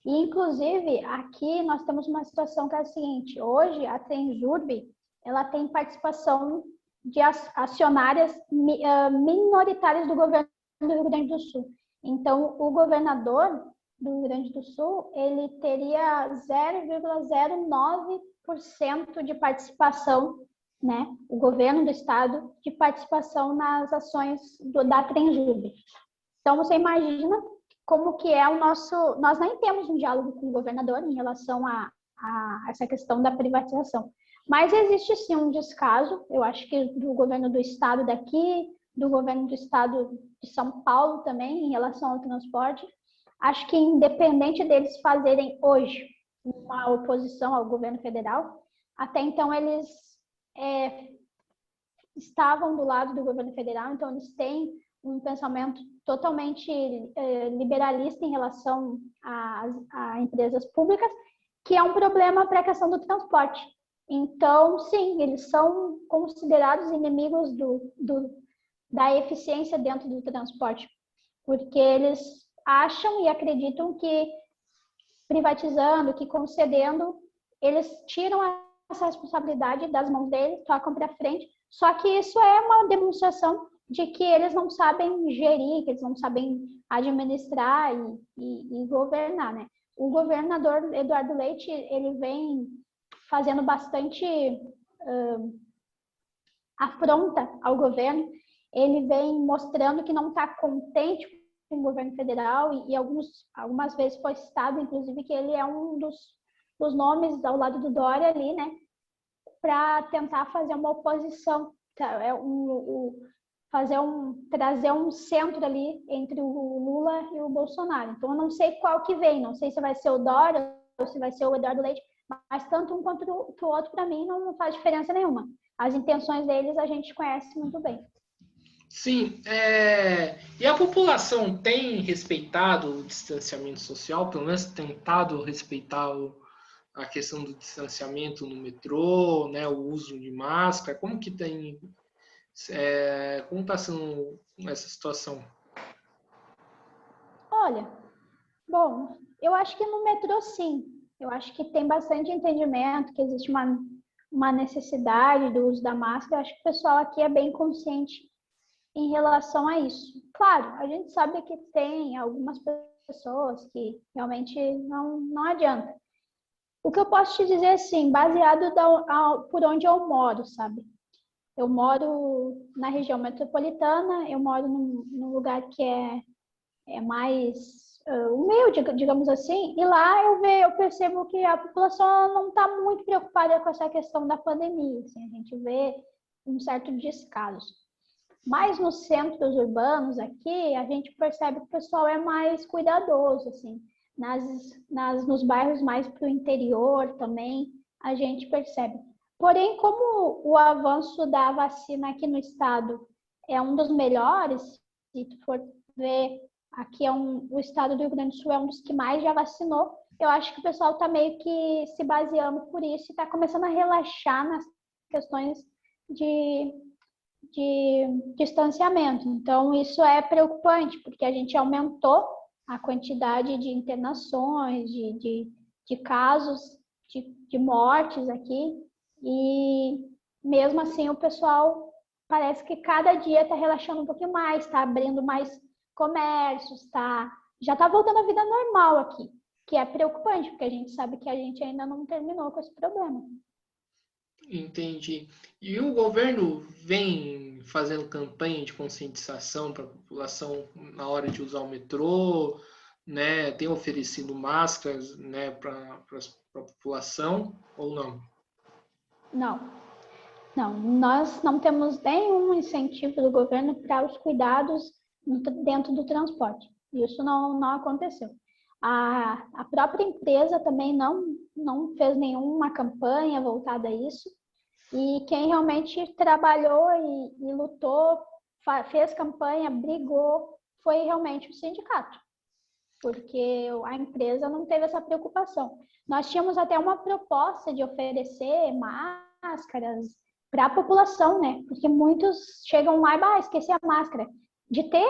E, inclusive, aqui nós temos uma situação que é a seguinte: hoje a Trenjurb, ela tem participação de acionárias minoritárias do governo do Rio Grande do Sul. Então, o governador do Rio Grande do Sul, ele teria 0,09% de participação, né? O governo do estado, de participação nas ações da Trenjurb. Então, você imagina como que é o nosso... Nós nem temos um diálogo com o governador em relação a essa questão da privatização. Mas existe sim um descaso, eu acho que do governo do estado daqui, do governo do estado de São Paulo também, em relação ao transporte. Acho que independente deles fazerem hoje uma oposição ao governo federal, até então eles estavam do lado do governo federal, então eles têm um pensamento totalmente liberalista em relação a empresas públicas, que é um problema para a questão do transporte. Então, sim, eles são considerados inimigos da eficiência dentro do transporte, porque eles acham e acreditam que privatizando, que concedendo, eles tiram essa responsabilidade das mãos deles, tocam para frente, só que isso é uma demonstração de que eles não sabem gerir, que eles não sabem administrar e governar, né? O governador Eduardo Leite, ele vem fazendo bastante afronta ao governo, ele vem mostrando que não está contente com o governo federal e algumas vezes foi citado, inclusive, que ele é um dos nomes ao lado do Dória ali, né? Para tentar fazer uma oposição, trazer um centro ali entre o Lula e o Bolsonaro. Então, eu não sei qual que vem, não sei se vai ser o Dória ou se vai ser o Eduardo Leite, mas tanto um quanto o outro, para mim, não faz diferença nenhuma. As intenções deles a gente conhece muito bem. Sim, e a população tem respeitado o distanciamento social, pelo menos tentado respeitar a questão do distanciamento no metrô, né, o uso de máscara, como está sendo essa situação? Olha, bom, eu acho que no metrô sim, eu acho que tem bastante entendimento, que existe uma necessidade do uso da máscara, eu acho que o pessoal aqui é bem consciente em relação a isso. Claro, a gente sabe que tem algumas pessoas que realmente não adianta. O que eu posso te dizer, assim, baseado por onde eu moro, sabe? Eu moro na região metropolitana, eu moro num lugar que é mais humilde, digamos assim, e lá eu percebo que a população não está muito preocupada com essa questão da pandemia. Assim, a gente vê um certo descaso. Mas nos centros urbanos aqui, a gente percebe que o pessoal é mais cuidadoso, assim. Nos bairros mais para o interior também, a gente percebe. Porém, como o avanço da vacina aqui no estado é um dos melhores, se tu for ver, aqui o estado do Rio Grande do Sul é um dos que mais já vacinou, eu acho que o pessoal está meio que se baseando por isso e está começando a relaxar nas questões de distanciamento. Então, isso é preocupante, porque a gente aumentou a quantidade de internações, de casos, de mortes aqui, e mesmo assim o pessoal parece que cada dia está relaxando um pouquinho mais, está abrindo mais comércios, já está voltando à vida normal aqui, que é preocupante, porque a gente sabe que a gente ainda não terminou com esse problema. Entendi. E o governo vem fazendo campanha de conscientização para a população na hora de usar o metrô, né? Tem oferecido máscaras, né, para a população ou não? Não, nós não temos nenhum incentivo do governo para os cuidados dentro do transporte. Isso não aconteceu. A própria empresa também não fez nenhuma campanha voltada a isso. E quem realmente trabalhou e lutou, fez campanha, brigou, foi realmente o sindicato, porque a empresa não teve essa preocupação. Nós tínhamos até uma proposta de oferecer máscaras para a população, né? Porque muitos chegam lá e esqueci a máscara. De ter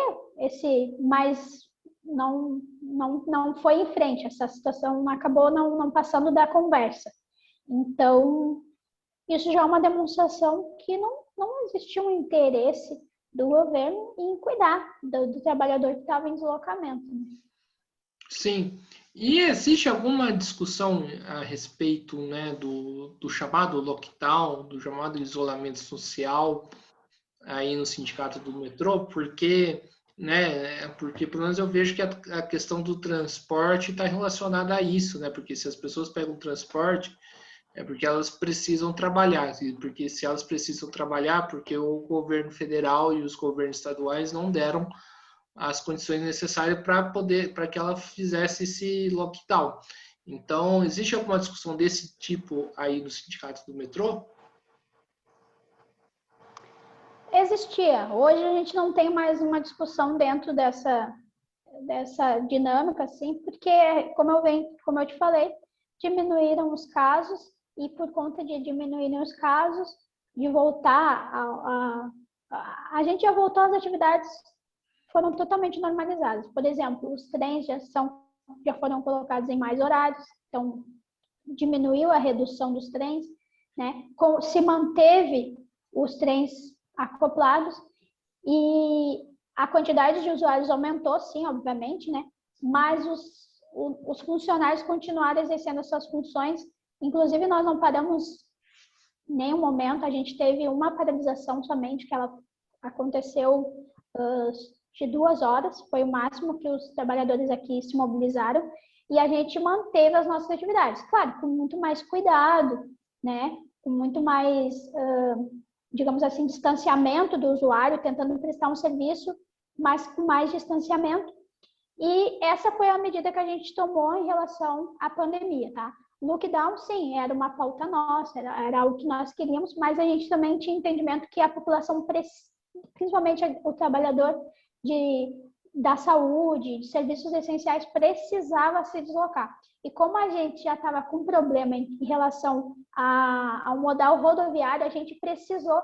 mas não foi em frente. Essa situação acabou não passando da conversa. Então, isso já é uma demonstração que não existia um interesse do governo em cuidar do trabalhador que estava em deslocamento. Sim. E existe alguma discussão a respeito, né, do chamado lockdown, do chamado isolamento social aí no sindicato do metrô? Porque pelo menos eu vejo que a questão do transporte está relacionada a isso, né? Porque se as pessoas pegam o transporte, é porque elas precisam trabalhar, porque se elas precisam trabalhar, porque o governo federal e os governos estaduais não deram as condições necessárias para que ela fizesse esse lockdown. Então, existe alguma discussão desse tipo aí no sindicato do metrô? Existia. Hoje a gente não tem mais uma discussão dentro dessa dinâmica, assim, porque, como eu te falei, diminuíram os casos e por conta de diminuírem os casos, de voltar a gente já voltou às atividades, foram totalmente normalizadas. Por exemplo, os trens já foram colocados em mais horários, então diminuiu a redução dos trens, né? Se manteve os trens acoplados e a quantidade de usuários aumentou, sim, obviamente, né? Mas os funcionários continuaram exercendo as suas funções. Inclusive, nós não paramos em nenhum momento. A gente teve uma paralisação somente, que ela aconteceu de 2 horas. Foi o máximo que os trabalhadores aqui se mobilizaram. E a gente manteve as nossas atividades. Claro, com muito mais cuidado, né? Com muito mais, digamos assim, distanciamento do usuário, tentando prestar um serviço, mas com mais distanciamento. E essa foi a medida que a gente tomou em relação à pandemia, tá? Lockdown, sim, era uma pauta nossa, era algo que nós queríamos, mas a gente também tinha entendimento que a população, principalmente o trabalhador da saúde, de serviços essenciais, precisava se deslocar. E como a gente já estava com problema em relação ao modal rodoviário, a gente precisou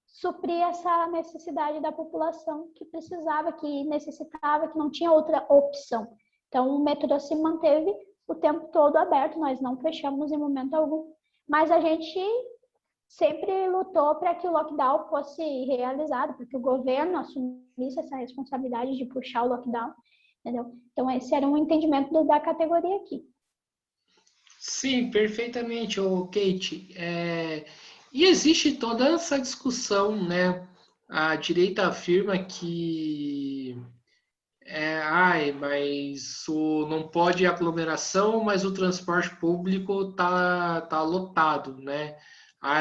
suprir essa necessidade da população que precisava, que necessitava, que não tinha outra opção. Então, o metrô se manteve o tempo todo aberto, nós não fechamos em momento algum, mas a gente sempre lutou para que o lockdown fosse realizado, para que o governo assumisse essa responsabilidade de puxar o lockdown, entendeu? Então, esse era um entendimento da categoria aqui. Sim, perfeitamente, Kate. E existe toda essa discussão, né? A direita afirma que mas não pode aglomeração, mas o transporte público tá lotado, né?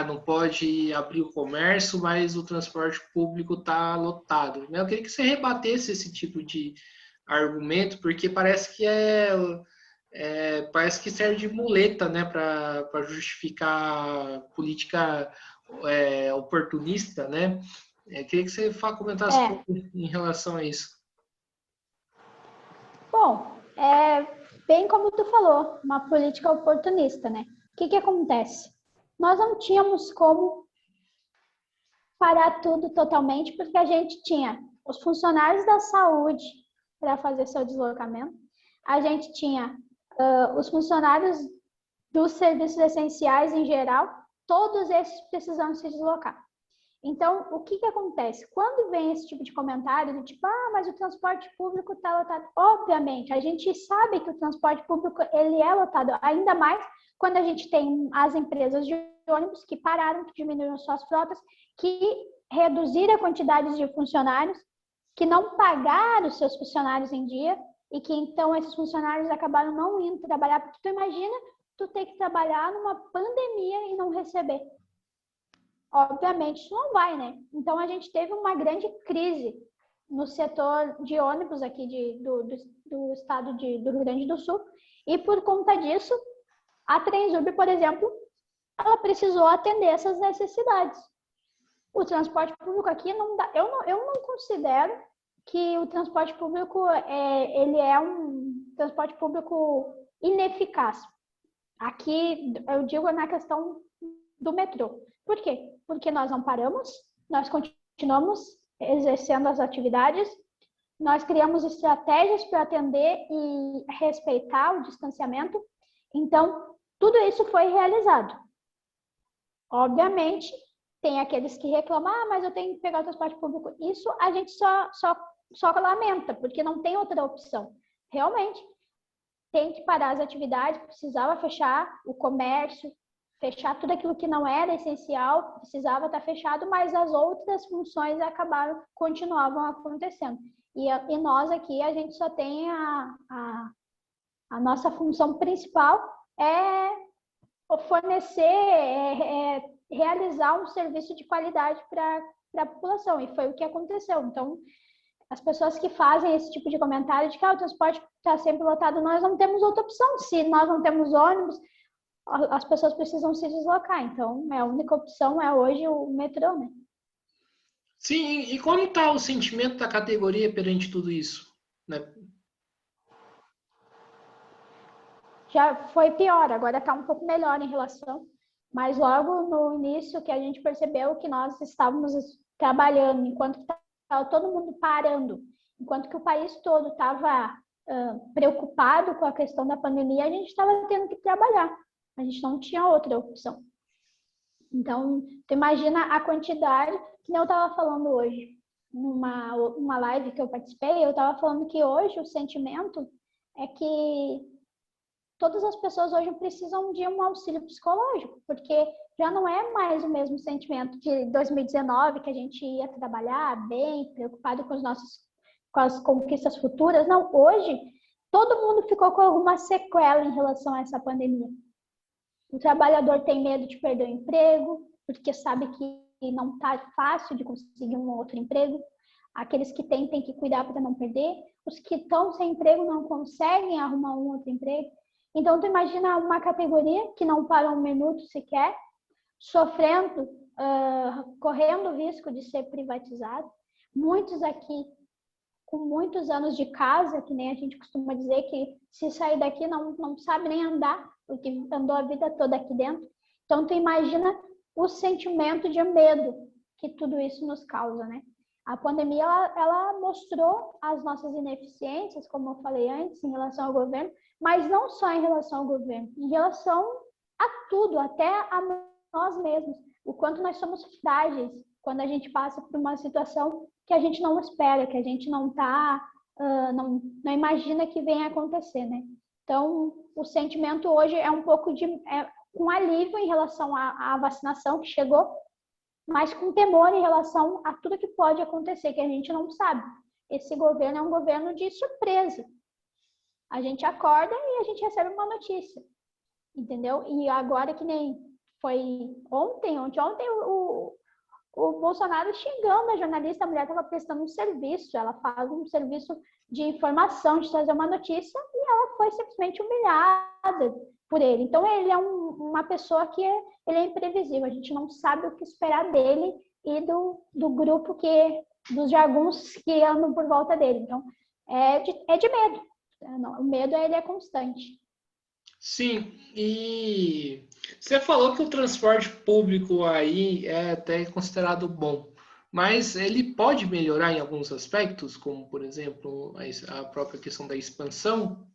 Não pode abrir o comércio, mas o transporte público tá lotado, né? Eu queria que você rebatesse esse tipo de argumento, porque parece que serve de muleta, né, para justificar política oportunista, né? Queria que você comentasse um pouco em relação a isso. Bom, bem como tu falou, uma política oportunista, né? O que acontece? Nós não tínhamos como parar tudo totalmente, porque a gente tinha os funcionários da saúde para fazer seu deslocamento, a gente tinha os funcionários dos serviços essenciais em geral, todos esses precisam se deslocar. Então, o que acontece? Quando vem esse tipo de comentário, do tipo, mas o transporte público está lotado. Obviamente, a gente sabe que o transporte público ele é lotado, ainda mais quando a gente tem as empresas de ônibus que pararam, que diminuíram suas frotas, que reduziram a quantidade de funcionários, que não pagaram os seus funcionários em dia e que então esses funcionários acabaram não indo trabalhar, porque tu imagina tu ter que trabalhar numa pandemia e não receber. Obviamente, isso não vai, né? Então, a gente teve uma grande crise no setor de ônibus aqui do estado do Rio Grande do Sul. E, por conta disso, a Transurb, por exemplo, ela precisou atender essas necessidades. O transporte público aqui não dá... Eu não considero que o transporte público ele é um transporte público ineficaz. Aqui, eu digo na questão do metrô. Por quê? Porque nós não paramos, nós continuamos exercendo as atividades, nós criamos estratégias para atender e respeitar o distanciamento. Então, tudo isso foi realizado. Obviamente, tem aqueles que reclamam, mas eu tenho que pegar o transporte público. Isso a gente só lamenta, porque não tem outra opção. Realmente, tem que parar as atividades, precisava fechar o comércio, fechar tudo aquilo que não era essencial, precisava estar fechado, mas as outras funções continuavam acontecendo. E nós aqui, a gente só tem a nossa função principal fornecer, realizar um serviço de qualidade para a população, e foi o que aconteceu. Então, as pessoas que fazem esse tipo de comentário de que o transporte está sempre lotado, nós não temos outra opção. Se nós não temos ônibus, as pessoas precisam se deslocar. Então, a única opção é hoje o metrô, né? Sim, e como está o sentimento da categoria perante tudo isso? Né? Já foi pior, agora está um pouco melhor em relação, mas logo no início que a gente percebeu que nós estávamos trabalhando, enquanto estava todo mundo parando, enquanto que o país todo estava preocupado com a questão da pandemia, a gente estava tendo que trabalhar, a gente não tinha outra opção. Então, tu imagina a quantidade, que nem eu estava falando hoje, numa live que eu participei, eu estava falando que hoje o sentimento é que todas as pessoas hoje precisam de um auxílio psicológico, porque já não é mais o mesmo sentimento de 2019, que a gente ia trabalhar bem, preocupado com as conquistas futuras. Não, hoje todo mundo ficou com alguma sequela em relação a essa pandemia. O trabalhador tem medo de perder o emprego, porque sabe que não está fácil de conseguir um outro emprego. Aqueles que têm que cuidar para não perder. Os que estão sem emprego não conseguem arrumar um outro emprego. Então, tu imagina uma categoria que não para um minuto sequer, sofrendo, correndo o risco de ser privatizado. Muitos aqui com muitos anos de casa, que nem a gente costuma dizer, que se sair daqui não sabe nem andar, porque andou a vida toda aqui dentro. Então, tu imagina o sentimento de medo que tudo isso nos causa, né? A pandemia, ela mostrou as nossas ineficiências, como eu falei antes, em relação ao governo, mas não só em relação ao governo, em relação a tudo, até a nós mesmos. O quanto nós somos frágeis quando a gente passa por uma situação que a gente não espera, que a gente não imagina que venha acontecer, né? Então, o sentimento hoje é um pouco com alívio em relação à vacinação que chegou, mas com temor em relação a tudo que pode acontecer, que a gente não sabe. Esse governo é um governo de surpresa. A gente acorda e a gente recebe uma notícia, entendeu? E agora que nem foi ontem o Bolsonaro xingando a jornalista, a mulher estava prestando um serviço, ela faz um serviço de informação, de trazer uma notícia, e ela foi simplesmente humilhada por ele. Então, ele é uma pessoa que ele é imprevisível, a gente não sabe o que esperar dele e do grupo dos jagunços que andam por volta dele. Então, é de medo. O medo, ele é constante. Sim, e você falou que o transporte público aí é até considerado bom, mas ele pode melhorar em alguns aspectos, como, por exemplo, a própria questão da expansão?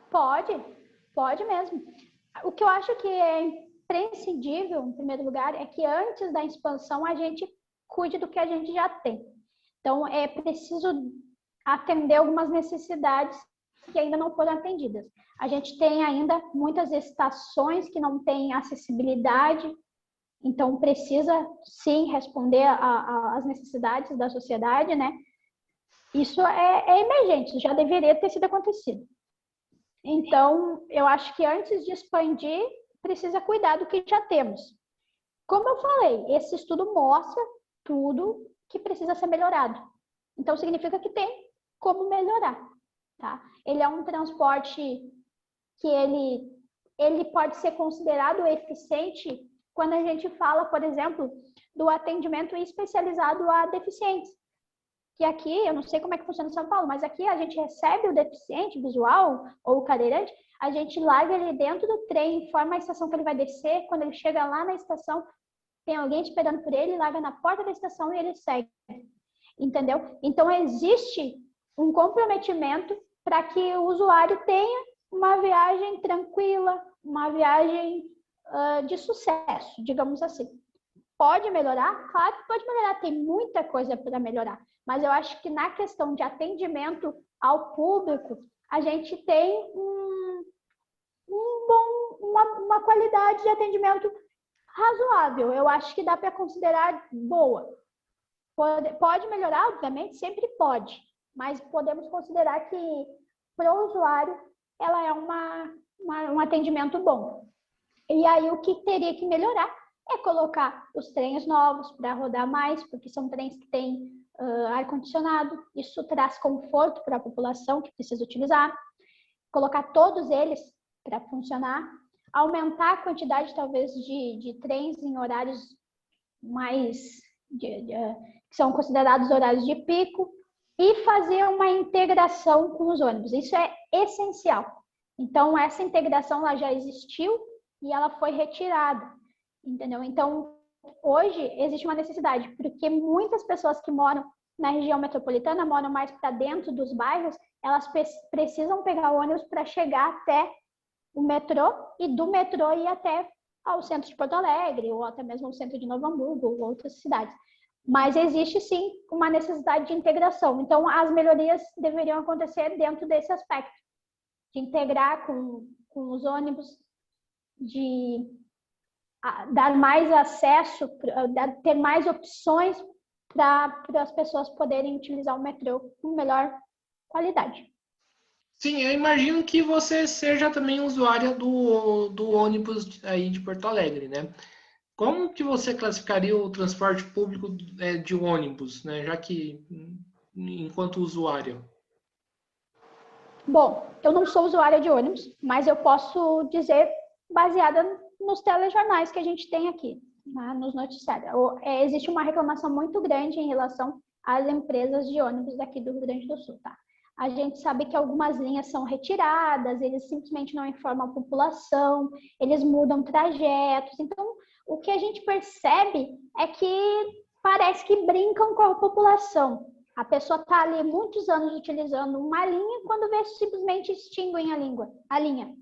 Pode mesmo. O que eu acho que é imprescindível, em primeiro lugar, é que antes da expansão a gente cuide do que a gente já tem. Então, é preciso atender algumas necessidades que ainda não foram atendidas. A gente tem ainda muitas estações que não têm acessibilidade, então precisa sim responder às necessidades da sociedade, né? Isso é emergente, já deveria ter sido acontecido. Então, eu acho que antes de expandir, precisa cuidar do que já temos. Como eu falei, esse estudo mostra tudo que precisa ser melhorado. Então, significa que tem como melhorar, tá? Ele é um transporte que ele pode ser considerado eficiente quando a gente fala, por exemplo, do atendimento especializado a deficientes. Que aqui, eu não sei como é que funciona em São Paulo, mas aqui a gente recebe o deficiente visual ou o cadeirante, a gente larga ele dentro do trem, informa a estação que ele vai descer, quando ele chega lá na estação, tem alguém esperando por ele, larga na porta da estação e ele segue. Entendeu? Então, existe um comprometimento para que o usuário tenha uma viagem tranquila, uma viagem de sucesso, digamos assim. Pode melhorar? Claro que pode melhorar, tem muita coisa para melhorar. Mas eu acho que na questão de atendimento ao público, a gente tem uma qualidade de atendimento razoável. Eu acho que dá para considerar boa. Pode melhorar, obviamente, sempre pode. Mas podemos considerar que, para o usuário, ela é um atendimento bom. E aí, o que teria que melhorar é colocar os trens novos para rodar mais, porque são trens que têm ar-condicionado. Isso traz conforto para a população que precisa utilizar. Colocar todos eles para funcionar. Aumentar a quantidade, talvez, de trens em horários mais... que são considerados horários de pico. E fazer uma integração com os ônibus. Isso é essencial. Então, essa integração ela já existiu e ela foi retirada. Entendeu? Então, hoje existe uma necessidade, porque muitas pessoas que moram na região metropolitana, moram mais para dentro dos bairros, elas precisam pegar o ônibus para chegar até o metrô e do metrô ir até ao centro de Porto Alegre, ou até mesmo o centro de Novo Hamburgo, ou outras cidades. Mas existe sim uma necessidade de integração. Então, as melhorias deveriam acontecer dentro desse aspecto, de integrar com os ônibus, de dar mais acesso, ter mais opções para as pessoas poderem utilizar o metrô com melhor qualidade. Sim, eu imagino que você seja também usuária do ônibus aí de Porto Alegre, né? Como que você classificaria o transporte público de ônibus, né? Já que, enquanto usuário. Bom, eu não sou usuária de ônibus, mas eu posso dizer baseada nos telejornais que a gente tem aqui, né, nos noticiários. Existe uma reclamação muito grande em relação às empresas de ônibus daqui do Rio Grande do Sul, tá? A gente sabe que algumas linhas são retiradas, eles simplesmente não informam a população, eles mudam trajetos. Então, o que a gente percebe é que parece que brincam com a população. A pessoa está ali muitos anos utilizando uma linha, quando vê, simplesmente extinguem a linha.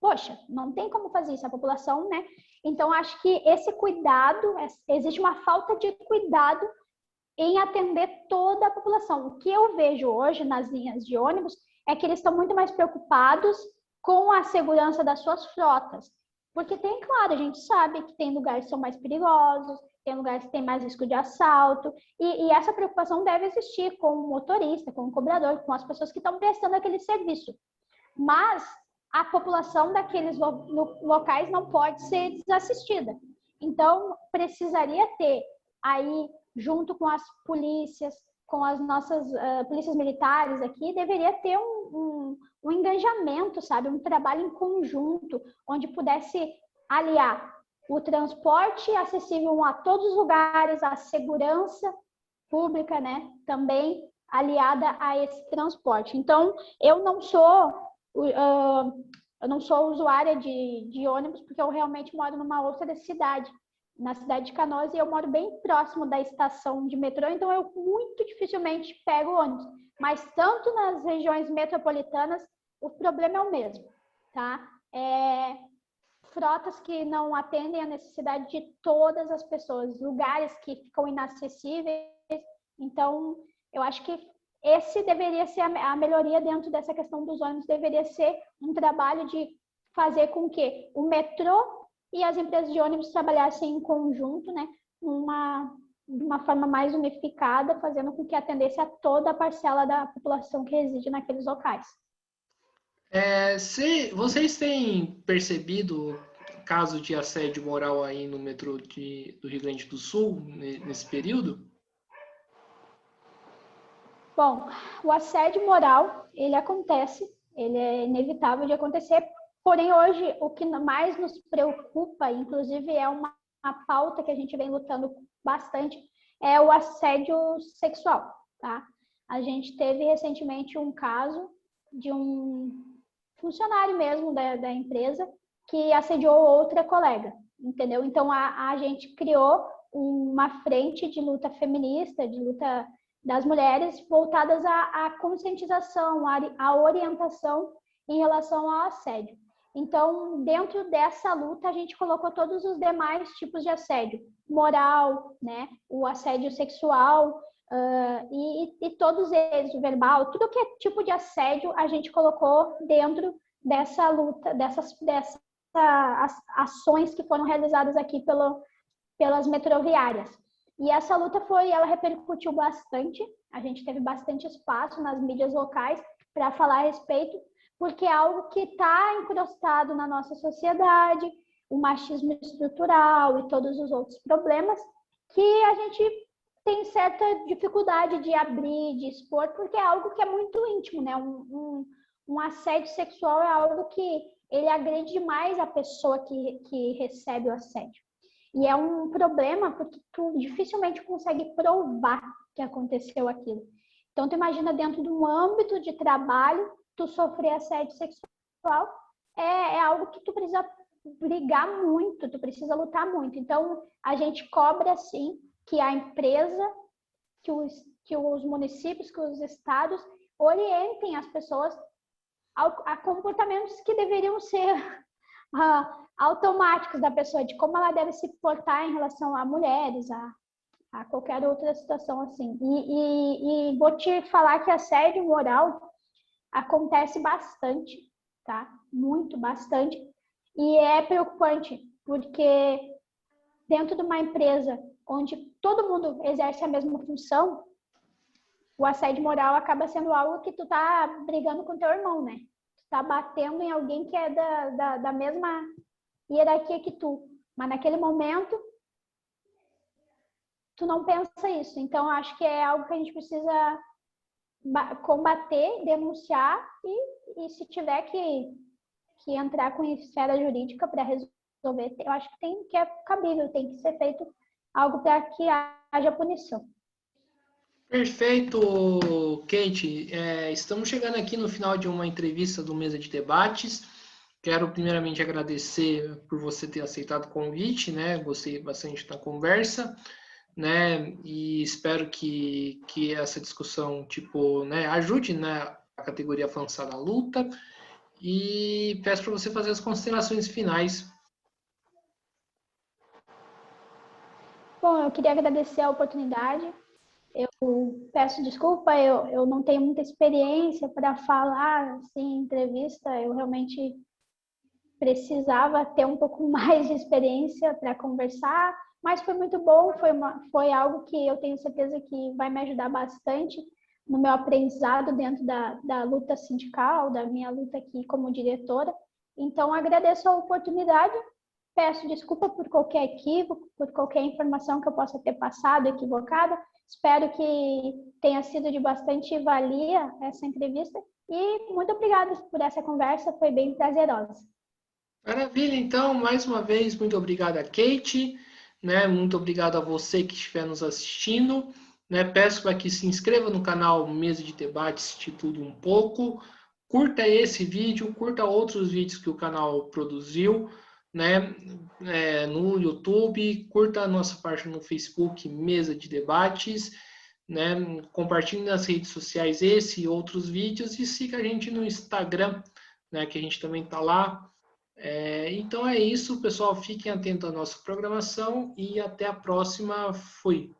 Poxa, não tem como fazer isso, a população, né? Então, acho que esse cuidado, existe uma falta de cuidado em atender toda a população. O que eu vejo hoje nas linhas de ônibus é que eles estão muito mais preocupados com a segurança das suas frotas Porque tem, claro, a gente sabe que tem lugares que são mais perigosos, tem lugares que tem mais risco de assalto, e essa preocupação deve existir com o motorista, com o cobrador, com as pessoas que estão prestando aquele serviço. Mas a população daqueles locais não pode ser desassistida. Então, precisaria ter aí, junto com as polícias, com as nossas polícias militares aqui, deveria ter um engajamento, sabe? Um trabalho em conjunto, onde pudesse aliar o transporte acessível a todos os lugares, a segurança pública, né? Também aliada a esse transporte. Então, eu não sou usuária de ônibus, porque eu realmente moro numa outra cidade, na cidade de Canoas, e eu moro bem próximo da estação de metrô, então eu muito dificilmente pego ônibus. Mas tanto nas regiões metropolitanas, o problema é o mesmo, tá? Frotas que não atendem a necessidade de todas as pessoas, lugares que ficam inacessíveis. Então, eu acho que esse deveria ser a melhoria dentro dessa questão dos ônibus, deveria ser um trabalho de fazer com que o metrô e as empresas de ônibus trabalhassem em conjunto, né, de uma forma mais unificada, fazendo com que atendesse a toda a parcela da população que reside naqueles locais. Vocês têm percebido caso de assédio moral aí no metrô do Rio Grande do Sul nesse período? Bom, o assédio moral, ele acontece, ele é inevitável de acontecer, porém hoje o que mais nos preocupa, inclusive é uma pauta que a gente vem lutando bastante, é o assédio sexual, tá? A gente teve recentemente um caso de um funcionário mesmo da empresa que assediou outra colega, entendeu? Então a gente criou uma frente de luta feminista, de luta das mulheres, voltadas à conscientização, à orientação em relação ao assédio. Então, dentro dessa luta, a gente colocou todos os demais tipos de assédio, moral, né, o assédio sexual, e todos eles, o verbal, tudo que é tipo de assédio, a gente colocou dentro dessa luta, dessas ações que foram realizadas aqui pelas metroviárias. E essa luta ela repercutiu bastante, a gente teve bastante espaço nas mídias locais para falar a respeito, porque é algo que está encrustado na nossa sociedade, o machismo estrutural e todos os outros problemas que a gente tem certa dificuldade de abrir, de expor, porque é algo que é muito íntimo, né? Um assédio sexual é algo que ele agride demais a pessoa que recebe o assédio. E é um problema porque tu dificilmente consegue provar que aconteceu aquilo. Então, tu imagina dentro de um âmbito de trabalho, tu sofrer assédio sexual, é algo que tu precisa brigar muito, tu precisa lutar muito. Então, a gente cobra, sim, que a empresa, que os municípios, que os estados orientem as pessoas a comportamentos que deveriam ser automáticos da pessoa, de como ela deve se portar em relação a mulheres, a qualquer outra situação assim. E vou te falar que assédio moral acontece bastante, tá? Muito, bastante. E é preocupante, porque dentro de uma empresa onde todo mundo exerce a mesma função, o assédio moral acaba sendo algo que tu tá brigando com teu irmão, né? Tu tá batendo em alguém que é da mesma hierarquia que tu. Mas naquele momento, tu não pensa isso. Então, acho que é algo que a gente precisa combater, denunciar e se tiver que entrar com esfera jurídica para resolver, eu acho que é cabível, tem que ser feito algo para que haja punição. Perfeito, Kate. Estamos chegando aqui no final de uma entrevista do Mesa de Debates. Quero primeiramente agradecer por você ter aceitado o convite, né? Gostei bastante da conversa, né? E espero que essa discussão, né, ajude, né, a categoria avançar na luta. E peço para você fazer as considerações finais. Bom, eu queria agradecer a oportunidade. Eu peço desculpa, eu não tenho muita experiência para falar assim, em entrevista. Eu realmente precisava ter um pouco mais de experiência para conversar, mas foi muito bom, foi algo que eu tenho certeza que vai me ajudar bastante no meu aprendizado dentro da luta sindical, da minha luta aqui como diretora. Então, agradeço a oportunidade, peço desculpa por qualquer equívoco, por qualquer informação que eu possa ter passado equivocada. Espero que tenha sido de bastante valia essa entrevista e muito obrigada por essa conversa, foi bem prazerosa. Maravilha, então, mais uma vez, muito obrigado a Kate, né? Muito obrigado a você que estiver nos assistindo, né? Peço para que se inscreva no canal Mesa de Debates de Tudo Um Pouco, curta esse vídeo, curta outros vídeos que o canal produziu, né? No YouTube, curta a nossa página no Facebook, Mesa de Debates, né? Compartilhe nas redes sociais esse e outros vídeos e siga a gente no Instagram, né? Que a gente também está lá. Então é isso, pessoal. Fiquem atentos à nossa programação e até a próxima. Fui.